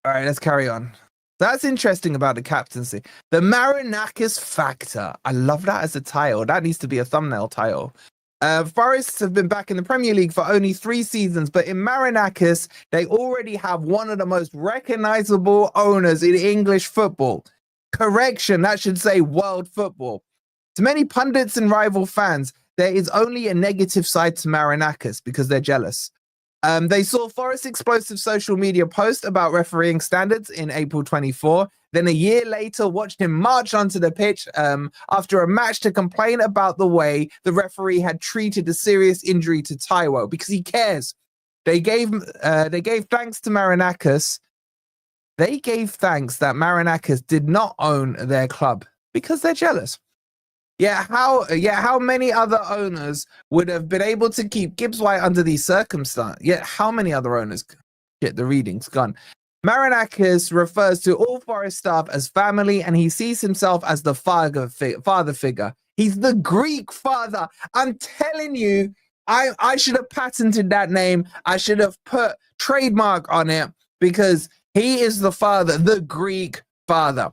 right, let's carry on. That's interesting about the captaincy. The Marinakis factor. I love that as a title. That needs to be a thumbnail title. Forest have been back in the Premier League for only 3 seasons, but in Marinakis, they already have one of the most recognizable owners in English football. Correction, that should say world football. To many pundits and rival fans, there is only a negative side to Marinakis because they're jealous. They saw Forest's explosive social media post about refereeing standards in April 24. Then a year later, watched him march onto the pitch after a match to complain about the way the referee had treated a serious injury to Taiwo because he cares. They gave thanks to Marinakis. They gave thanks that Marinakis did not own their club because they're jealous. How many other owners would have been able to keep Gibbs-White under these circumstances? How many other owners? Shit, the reading's gone. Marinakis refers to all Forest staff as family, and he sees himself as the father figure. He's the Greek father. I'm telling you, I should have patented that name. I should have put trademark on it because he is the father, the Greek father.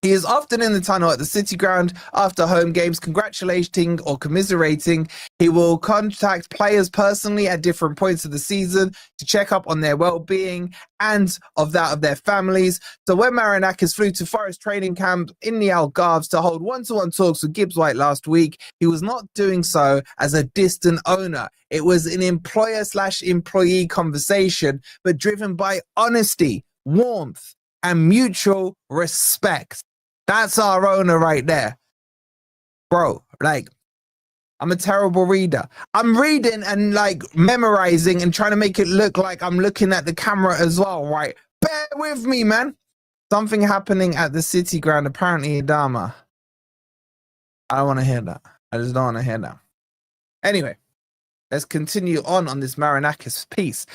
He is often in the tunnel at the City Ground after home games, congratulating or commiserating. He will contact players personally at different points of the season to check up on their well-being and of that of their families. So when Marinakis flew to Forest training camp in the Algarves to hold one-to-one talks with Gibbs-White last week, he was not doing so as a distant owner. It was an employer/employee conversation, but driven by honesty, warmth, and mutual respect. That's our owner right there. Bro, like, I'm a terrible reader. I'm reading and, like, memorizing and trying to make it look like I'm looking at the camera as well, right? Bear with me, man. Something happening at the City Ground, apparently Adama. I don't want to hear that. I just don't want to hear that. Anyway, let's continue on this Marinakis piece.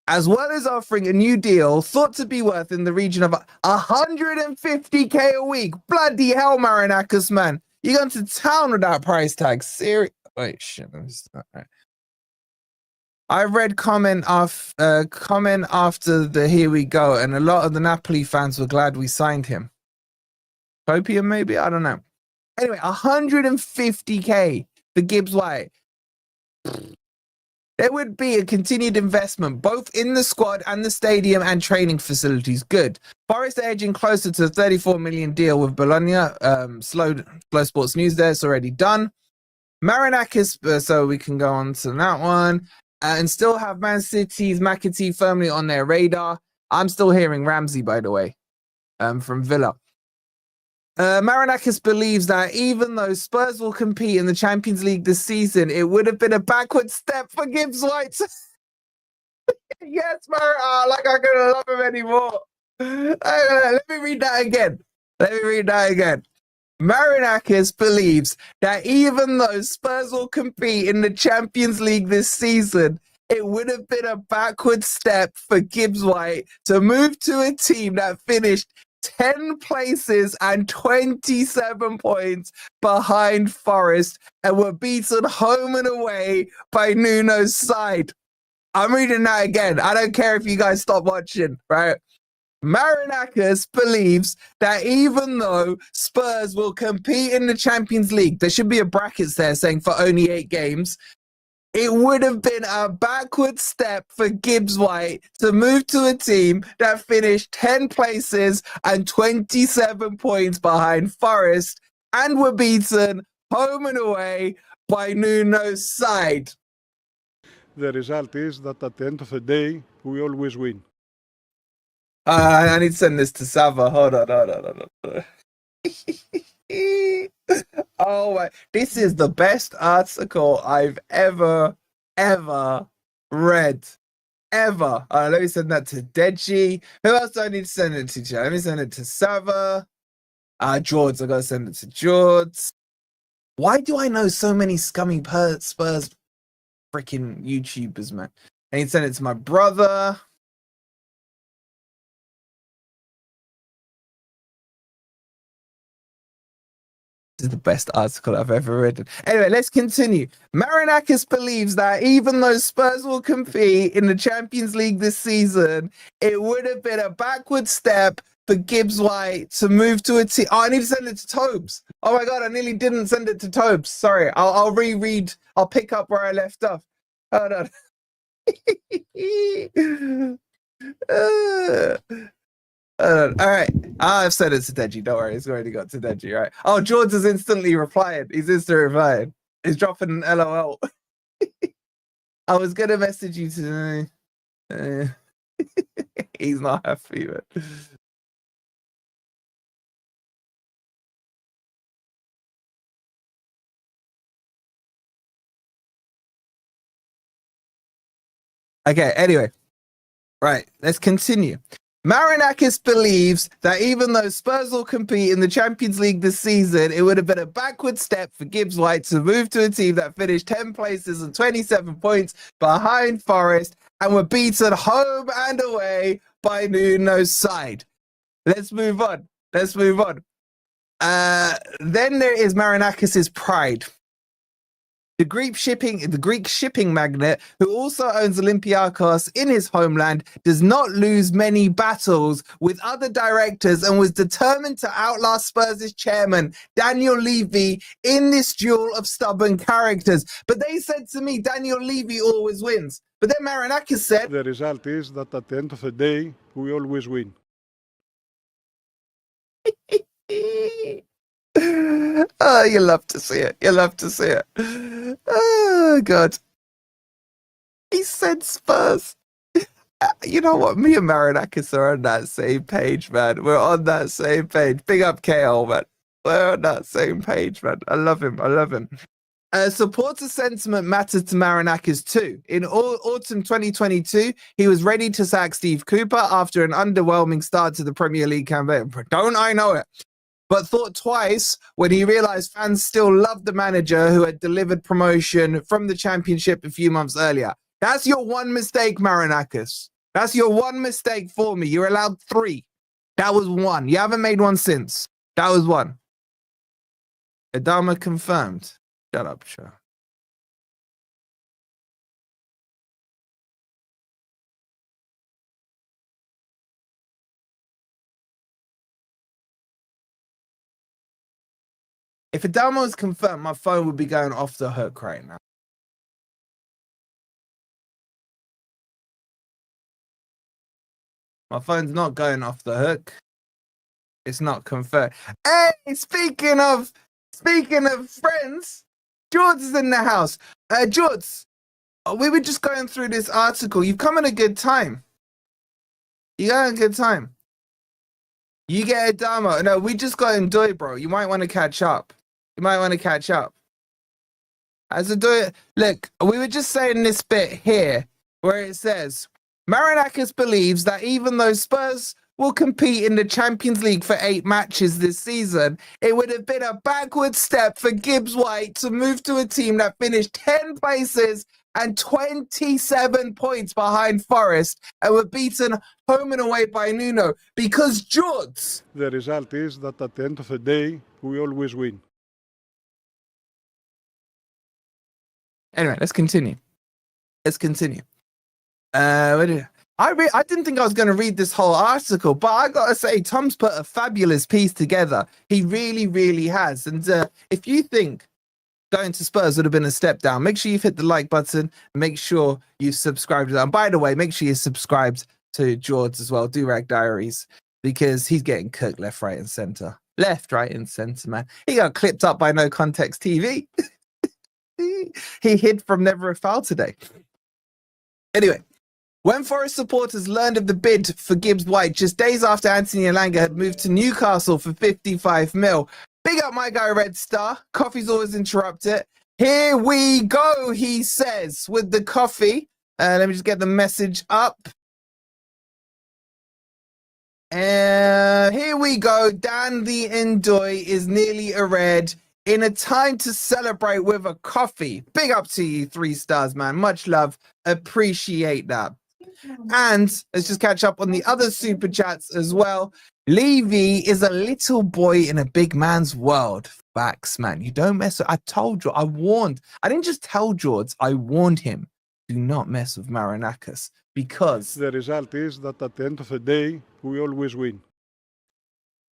As well as offering a new deal thought to be worth in the region of 150k a week. Bloody hell, Marinakis, man. You're going to town with that price tag. Wait, shit. Right. I read comment after the here we go, and a lot of the Napoli fans were glad we signed him. Copium, maybe? I don't know. Anyway, 150k for Gibbs-White. There would be a continued investment both in the squad and the stadium and training facilities. Good. Forest are edging closer to the 34 million deal with Bologna. Slow Sports News there. It's already done. Marinakis, so we can go on to that one. And still have Man City's McAtee firmly on their radar. I'm still hearing Ramsey, by the way, from Villa. Marinakis believes that even though Spurs will compete in the Champions League this season, it would have been a backward step for Gibbs-White. Yes, like I couldn't love him anymore. Let me read that again. Marinakis believes that even though Spurs will compete in the Champions League this season, it would have been a backward step for Gibbs-White to move to a team that finished 10 places and 27 points behind Forest and were beaten home and away by Nuno's side. I'm reading that again. I don't care if you guys stop watching, right? Marinakis believes that even though Spurs will compete in the Champions League, there should be a brackets there saying for only 8 games, it would have been a backward step for Gibbs-White to move to a team that finished 10 places and 27 points behind Forest and were beaten home and away by Nuno's side. The result is that at the end of the day, we always win. I need to send this to Sava. Hold on. Oh my! This is the best article I've ever read. Ever. Let me send that to Deji. Who else do I need to send it to? Let me send it to Sava. George. I gotta send it to George. Why do I know so many scummy Spurs freaking YouTubers, man? I need to send it to my brother. This is the best article I've ever read. Anyway, let's continue. Marinakis believes that even though Spurs will compete in the Champions League this season, it would have been a backward step for Gibbs-White to move to a team. Oh, I need to send it to Tobes. Oh my God, I nearly didn't send it to Tobes. Sorry, I'll reread. I'll pick up where I left off. Hold on. All right. I've sent it to Deji. Don't worry. It's already got to Deji, right? Oh, George has instantly replied. He's instantly replied. He's dropping an LOL. I was going to message you today. He's not happy, man. Okay, anyway. Right, let's continue. Marinakis believes that even though Spurs will compete in the Champions League this season, it would have been a backward step for Gibbs-White to move to a team that finished 10 places and 27 points behind Forest and were beaten home and away by Nuno's side. Let's move on. Then there is Marinakis' pride. The Greek shipping magnate, who also owns Olympiacos in his homeland, does not lose many battles with other directors and was determined to outlast Spurs' chairman, Daniel Levy, in this duel of stubborn characters. But they said to me, Daniel Levy always wins. But then Marinakis said, the result is that at the end of the day, we always win. Oh, you love to see it. Oh, God. He said Spurs. You know what? Me and Marinakis are on that same page, man. We're on that same page. Big up KL, man. We're on that same page, man. I love him. Supporter sentiment mattered to Marinakis too. In autumn 2022, he was ready to sack Steve Cooper after an underwhelming start to the Premier League campaign. Don't I know it? But thought twice when he realised fans still loved the manager who had delivered promotion from the Championship a few months earlier. That's your one mistake, Marinakis. That's your one mistake for me. You're allowed 3. That was 1. You haven't made one since. That was 1. Adama confirmed. Shut up, Joe. If Adama was confirmed, my phone would be going off the hook right now. My phone's not going off the hook. It's not confirmed. Hey, speaking of friends, George is in the house. George, we were just going through this article. You've come at a good time. You got a good time. You get Adama. No, we just got Ndoye, bro. You might want to catch up. As a Ndoye, look, we were just saying this bit here where it says Marinakis believes that even though Spurs will compete in the Champions League for 8 matches this season, it would have been a backward step for Gibbs-White to move to a team that finished 10 places and 27 points behind Forest and were beaten home and away by Nuno because George. The result is that at the end of the day, we always win. Anyway, let's continue. I didn't think I was going to read this whole article, but I got to say, Tom's put a fabulous piece together. He really, really has. And if you think going to Spurs would have been a step down, make sure you've hit the like button. Make sure you've subscribed. And by the way, make sure you're subscribed to George as well, Durag Diaries, because he's getting cooked left, right, and centre. Left, right, and centre, man. He got clipped up by No Context TV. He hid from Never a Foul today. Anyway, when Forest supporters learned of the bid for Gibbs-White just days after Anthony Elanga had moved to Newcastle for 55 mil, big up my guy Red Star. Coffee's always interrupted. Here we go, he says, with the coffee. Let me just get the message up. Here we go. Dan the Ndoye is nearly a red. In a time to celebrate with a coffee. Big up to you, 3 stars, man. Much love. Appreciate that. And let's just catch up on the other super chats as well. Levy is a little boy in a big man's world. Facts, man. You don't mess with... I told you. I warned. I didn't just tell George. I warned him. Do not mess with Marinakis because... The result is that at the end of the day, we always win.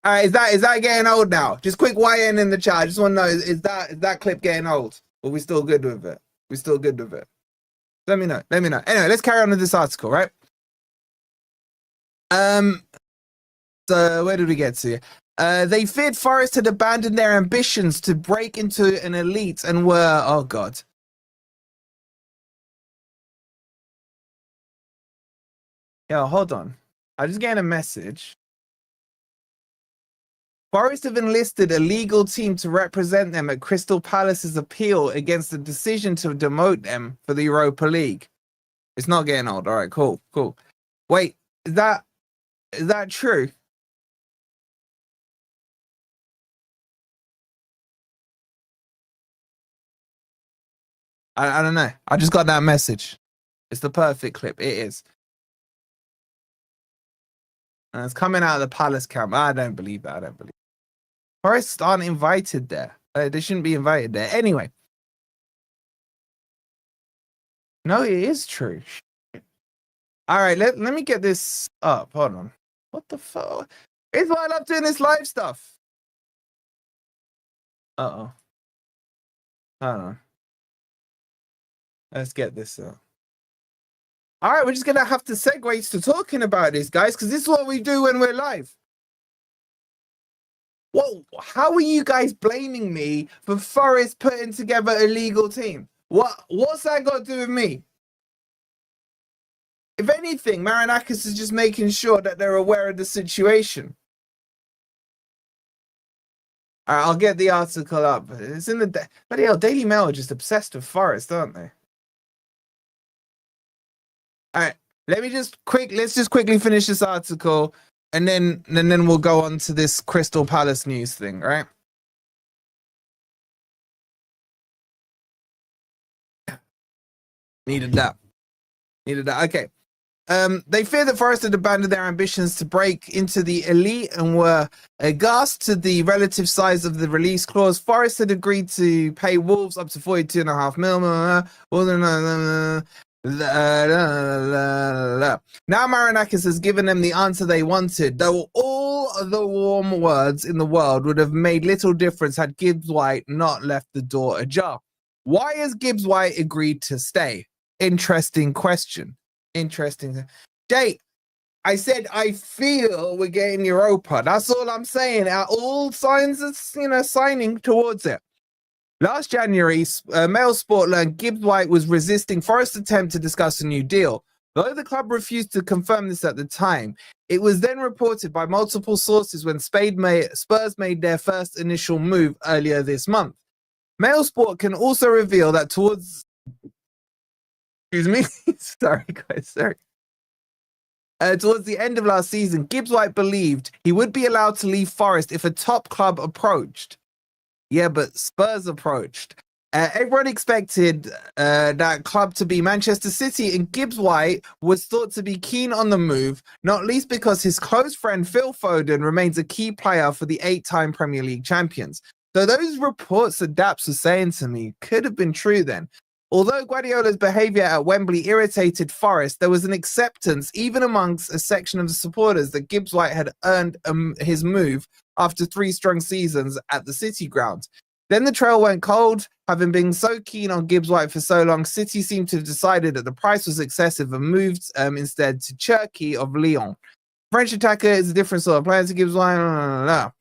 All right, is that getting old now? Just quick YN in the chat. I just want to know, is that clip getting old? Or are we still good with it? We still good with it? Let me know. Anyway, let's carry on with this article, right? So where did we get to? They feared Forest had abandoned their ambitions to break into an elite and were, oh God. Yo, hold on. I just getting a message. Forest have enlisted a legal team to represent them at Crystal Palace's appeal against the decision to demote them for the Europa League. It's not getting old. All right, cool. Wait, is that true? I don't know. I just got that message. It's the perfect clip. It is. And it's coming out of the Palace camp. I don't believe that. Forest aren't invited there. They shouldn't be invited there. Anyway. No, it is true. All right, let me get this up. Hold on. What the fuck? It's why I love doing this live stuff. Uh-oh. Hold on. Let's get this up. All right, we're just going to have to segue to talking about this, guys, because this is what we do when we're live. Well, how are you guys blaming me for Forest putting together a legal team? What's that got to do with me? If anything, Marinakis is just making sure that they're aware of the situation. All right, I'll get the article up. It's in the... Bloody hell, Daily Mail are just obsessed with Forest, aren't they? All right, let's just quickly finish this article. And then we'll go on to this Crystal Palace news thing, right? Needed that. Okay. They fear that Forest had abandoned their ambitions to break into the elite and were aghast to the relative size of the release clause. Forest had agreed to pay Wolves up to 42.5 million. Now Marinakis has given them the answer they wanted, though all the warm words in the world would have made little difference had Gibbs-White not left the door ajar. Why has Gibbs-White agreed to stay? Interesting question. Jay, I said I feel we're getting Europa. That's all I'm saying. All signs are, signing towards it. Last January, Mail Sport learned Gibbs-White was resisting Forest's attempt to discuss a new deal. Though the club refused to confirm this at the time, it was then reported by multiple sources when Spurs made their first initial move earlier this month. Mail Sport can also reveal that towards... Excuse me? Sorry, guys. Towards the end of last season, Gibbs-White believed he would be allowed to leave Forest if a top club approached. Yeah, but Spurs approached. Everyone expected that club to be Manchester City, and Gibbs-White was thought to be keen on the move, not least because his close friend Phil Foden remains a key player for the 8-time Premier League champions. So those reports that Daps was saying to me could have been true then. Although Guardiola's behaviour at Wembley irritated Forest, there was an acceptance, even amongst a section of the supporters, that Gibbs-White had earned his move after 3 strong seasons at the City ground. Then the trail went cold. Having been so keen on Gibbs-White for so long, City seemed to have decided that the price was excessive and moved instead to Cherki of Lyon. French attacker is a different sort of player to Gibbs-White.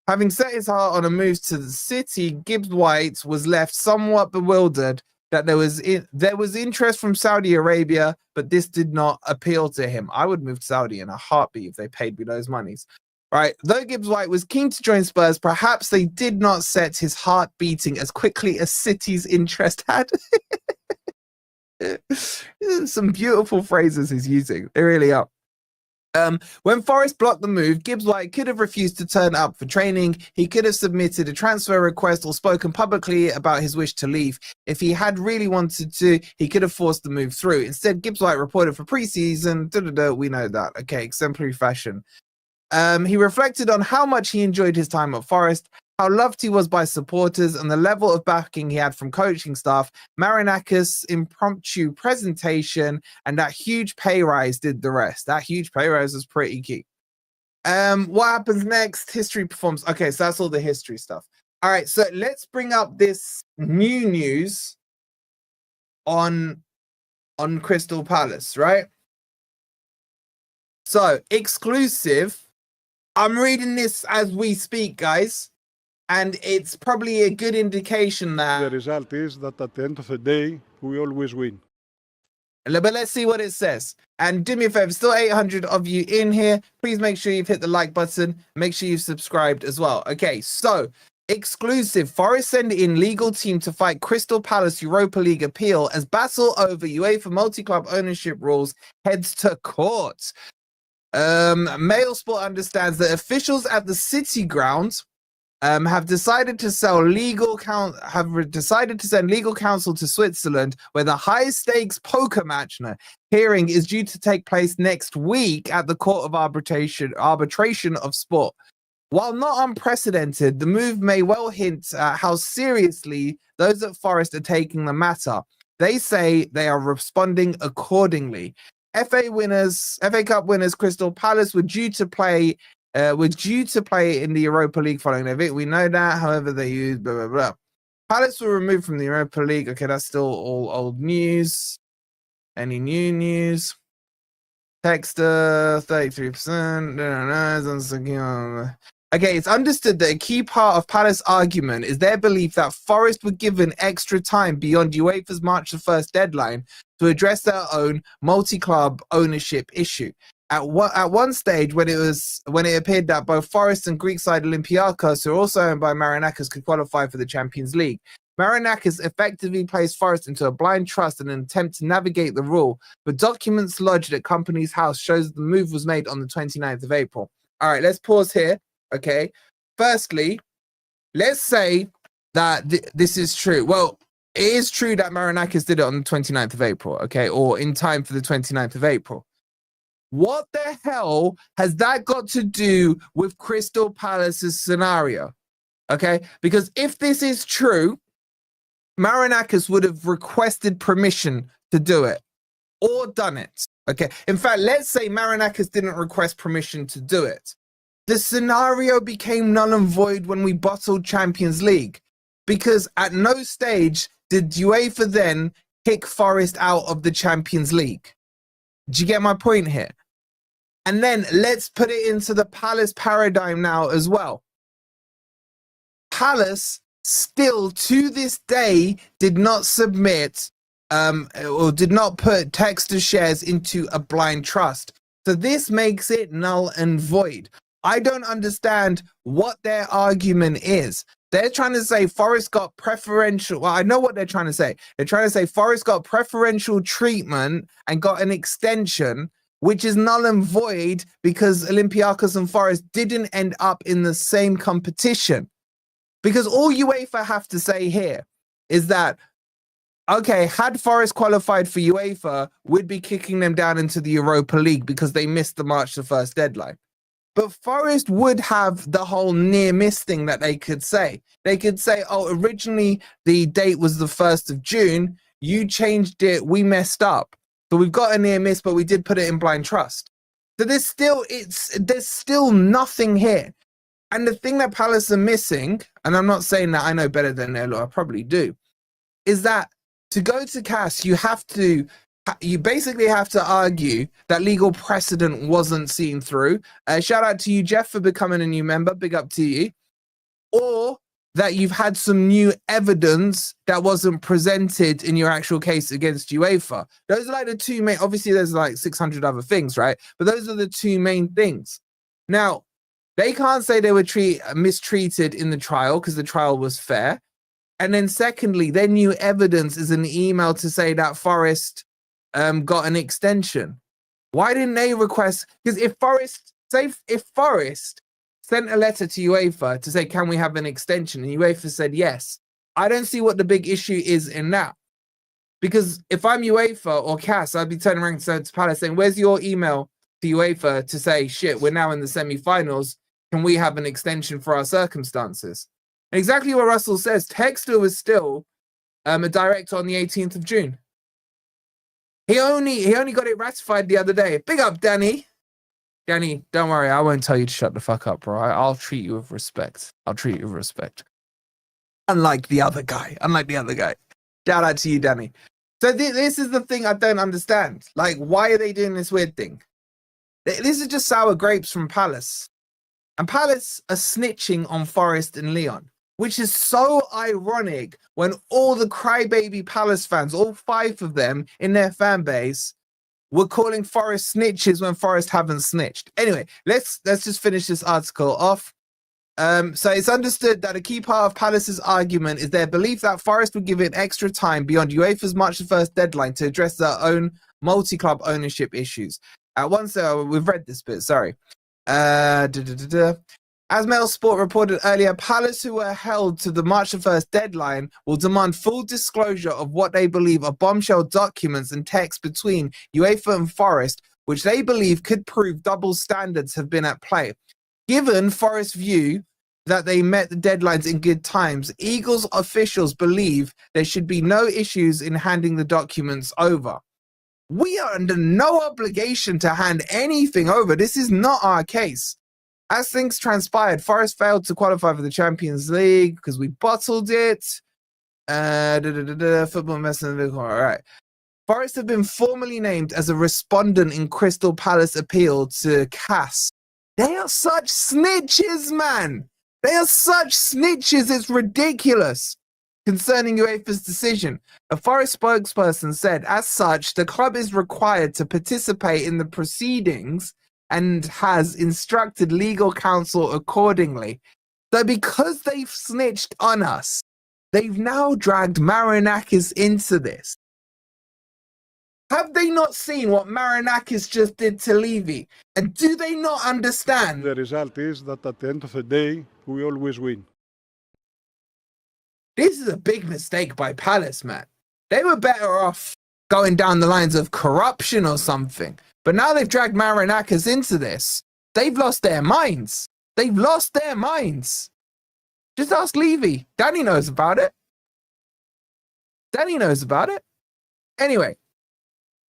Having set his heart on a move to the City, Gibbs-White was left somewhat bewildered that there was interest from Saudi Arabia, but this did not appeal to him. I would move to Saudi in a heartbeat if they paid me those monies. Right. Though Gibbs-White was keen to join Spurs, perhaps they did not set his heart beating as quickly as City's interest had. Some beautiful phrases he's using. They really are. When Forest blocked the move, Gibbs-White could have refused to turn up for training. He could have submitted a transfer request or spoken publicly about his wish to leave. If he had really wanted to, he could have forced the move through. Instead, Gibbs-White reported for pre-season. We know that. Okay, exemplary fashion. He reflected on how much he enjoyed his time at Forest, how loved he was by supporters, and the level of backing he had from coaching staff. Marinakis' impromptu presentation and that huge pay rise did the rest. That huge pay rise was pretty key. What happens next? History performs. Okay, so that's all the history stuff. All right, so let's bring up this new news on Crystal Palace, right? So, exclusive. I'm reading this as we speak, guys, and it's probably a good indication that The result is that at the end of the day, we always win. But let's see what it says. And do me a favor, still 800 of you in here. Please make sure you've hit the like button. Make sure you've subscribed as well. Okay, so exclusive. Forest send in legal team to fight Crystal Palace Europa League appeal as battle over UEFA multi-club ownership rules heads to court. Mail Sport understands that officials at the City ground have decided to send legal counsel to Switzerland, where the high-stakes poker match hearing is due to take place next week at the Court of Arbitration of Sport. While not unprecedented, the move may well hint at how seriously those at Forest are taking the matter. They say they are responding accordingly. FA Cup winners Crystal Palace were due to play in the Europa League following their victory. We know that. However, they used blah blah blah. Palace were removed from the Europa League. Okay, that's still all old news. Any new news? Texter 33%. Okay, it's understood that a key part of Palace's argument is their belief that Forest were given extra time beyond UEFA's March the 1st deadline to address their own multi-club ownership issue. At one stage, when it appeared that both Forest and Greek side Olympiacos, who are also owned by Marinakis, could qualify for the Champions League. Marinakis effectively placed Forest into a blind trust in an attempt to navigate the rule, but documents lodged at Company's House shows the move was made on the 29th of April. All right, let's pause here. Okay. Firstly, let's say that this is true. Well, it is true that Marinakis did it on the 29th of April, okay, or in time for the 29th of April. What the hell has that got to do with Crystal Palace's scenario? Okay, because if this is true, Marinakis would have requested permission to do it or done it. Okay, in fact, let's say Marinakis didn't request permission to do it. The scenario became null and void when we bottled Champions League, because at no stage did UEFA then kick Forest out of the Champions League. Do you get my point here? And then let's put it into the Palace paradigm now as well. Palace still to this day did not submit or did not put Textor shares into a blind trust. So this makes it null and void. I don't understand what their argument is. They're trying to say Forest got preferential. Well, I know what they're trying to say. They're trying to say Forest got preferential treatment and got an extension which is null and void because Olympiacos and Forest didn't end up in the same competition. Because all UEFA have to say here is that, okay, had Forest qualified for UEFA, we'd be kicking them down into the Europa League because they missed the March the 1st deadline. But Forest would have the whole near miss thing that they could say. They could say, oh, originally the date was the 1st of June. You changed it. We messed up. So we've got a near miss, but we did put it in blind trust. So there's still nothing here. And the thing that Palace are missing, and I'm not saying that I know better than they, I probably do, is that to go to CAS, you basically have to argue that legal precedent wasn't seen through. Shout out to you, Jeff, for becoming a new member. Big up to you. Or that you've had some new evidence that wasn't presented in your actual case against UEFA. Those are like the two main, obviously there's like 600 other things, right? But those are the two main things. Now, they can't say they were mistreated in the trial because the trial was fair. And then secondly, their new evidence is an email to say that Forest got an extension. Why didn't they request? Because if Forest sent a letter to UEFA to say, can we have an extension? And UEFA said yes. I don't see what the big issue is in that. Because if I'm UEFA or CAS, I'd be turning around to Palace saying, where's your email to UEFA to say, shit, we're now in the semi-finals. Can we have an extension for our circumstances? And exactly what Russell says. Textor was still a director on the 18th of June. He only got it ratified the other day. Big up, Danny. Danny, don't worry. I won't tell you to shut the fuck up, bro. I'll treat you with respect. Unlike the other guy. Shout out to you, Danny. So this is the thing I don't understand. Like, why are they doing this weird thing? This is just sour grapes from Palace. And Palace are snitching on Forest and Lyon, which is so ironic when all the crybaby Palace fans, all 5 of them in their fan base, were calling Forest snitches when Forest haven't snitched. Anyway, let's just finish this article off. So it's understood that a key part of Palace's argument is their belief that Forest would give it extra time beyond UEFA's March 1st deadline to address their own multi-club ownership issues. Once we've read this bit, sorry. As Mail Sport reported earlier, Palace, who were held to the March 1st deadline, will demand full disclosure of what they believe are bombshell documents and texts between UEFA and Forest, which they believe could prove double standards have been at play. Given Forest's view that they met the deadlines in good times, Eagles officials believe there should be no issues in handing the documents over. We are under no obligation to hand anything over. This is not our case. As things transpired, Forest failed to qualify for the Champions League because we bottled it. Football investment. All right. Forest have been formally named as a respondent in Crystal Palace appeal to CAS. They are such snitches, man. They are such snitches. It's ridiculous. Concerning UEFA's decision, a Forest spokesperson said, as such, the club is required to participate in the proceedings and has instructed legal counsel accordingly. So because they've snitched on us, they've now dragged Marinakis into this. Have they not seen what Marinakis just did to Levy? And do they not understand? The result is that at the end of the day, we always win. This is a big mistake by Palace, man. They were better off going down the lines of corruption or something. But now they've dragged Marinakis into this. They've lost their minds. Just ask Levy. Danny knows about it. Anyway,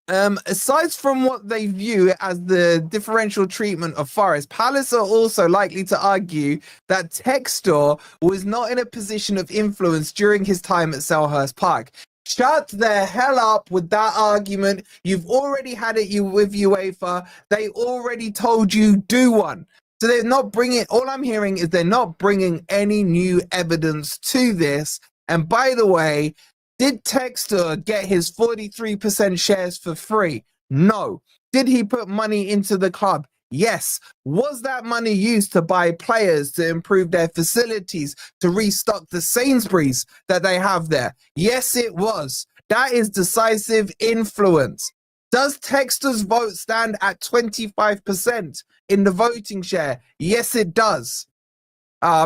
aside from what they view as the differential treatment of Forest, Palace are also likely to argue that Textor was not in a position of influence during his time at Selhurst Park. Shut the hell up with that argument. You've already had it with UEFA. They already told you do one. So they're not bringing, all I'm hearing is they're not bringing any new evidence to this. And by the way, did Textor get his 43% shares for free? No. Did he put money into the club? Yes. Was that money used to buy players, to improve their facilities, to restock the Sainsbury's that they have there? Yes, it was. That is decisive influence. Does Texter's vote stand at 25% in the voting share? Yes, it does.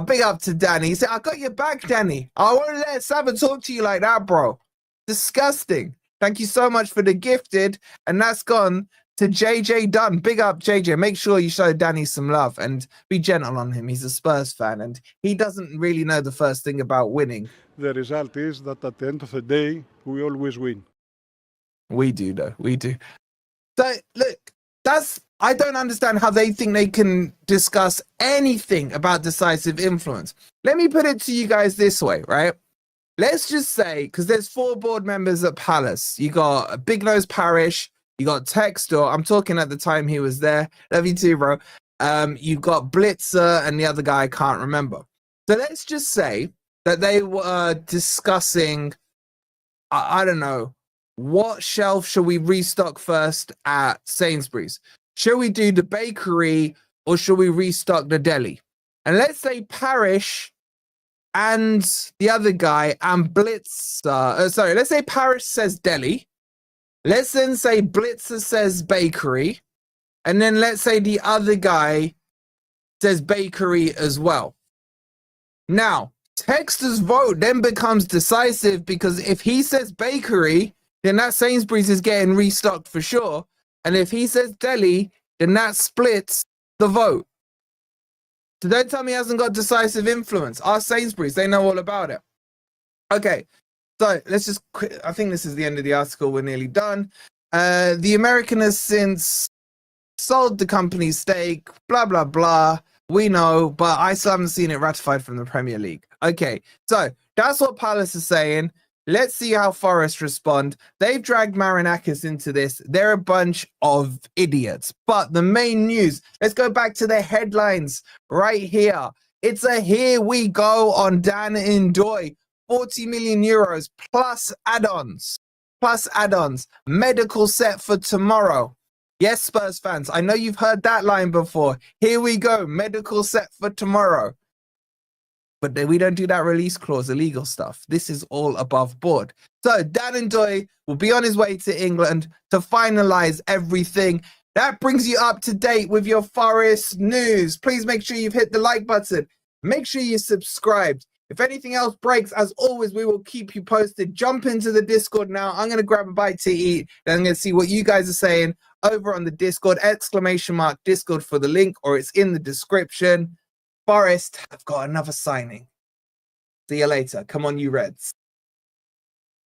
Big up to Danny. He said, I got your back, Danny. I won't let Sava talk to you like that, bro. Disgusting. Thank you so much for the gifted. And that's gone to JJ Dunn. Big up, JJ. Make sure you show Danny some love and be gentle on him. He's a Spurs fan and he doesn't really know the first thing about winning. The result is that at the end of the day, we always win. We do, though. We do. So, look, I don't understand how they think they can discuss anything about decisive influence. Let me put it to you guys this way, right? Let's just say, because there's 4 board members at Palace. You got Big Nose Parish, you got Textor. I'm talking at the time he was there. Love you too, bro. You've got Blitzer and the other guy I can't remember. So let's just say that they were discussing, I don't know, what shelf should we restock first at Sainsbury's? Should we do the bakery or should we restock the deli? And let's say Parish and the other guy and Blitzer, let's say Parish says deli. Let's then say Blitzer says bakery. And then let's say the other guy says bakery as well. Now, Texter's vote then becomes decisive because if he says bakery, then that Sainsbury's is getting restocked for sure. And if he says deli, then that splits the vote. So don't tell me he hasn't got decisive influence. Ask Sainsbury's, they know all about it. Okay, so let's just quit. I think this is the end of the article. We're nearly done. The American has since sold the company's stake, blah, blah, blah. We know, but I still haven't seen it ratified from the Premier League. Okay, so that's what Palace is saying. Let's see how Forest respond. They've dragged Marinakis into this. They're a bunch of idiots. But the main news, let's go back to the headlines right here. It's a here we go on Dan Ndoye. 40 million euros plus add-ons. Medical set for tomorrow. Yes, Spurs fans, I know you've heard that line before. Here we go, medical set for tomorrow. But we don't do that release clause, illegal stuff. This is all above board. So Dan Ndoye will be on his way to England to finalize everything. That brings you up to date with your Forest news. Please make sure you've hit the like button. Make sure you're subscribed. If anything else breaks, as always, we will keep you posted. Jump into the Discord now. I'm going to grab a bite to eat. Then I'm going to see what you guys are saying over on the Discord. ! Discord for the link, or it's in the description. Forest have got another signing. See you later. Come on, you Reds.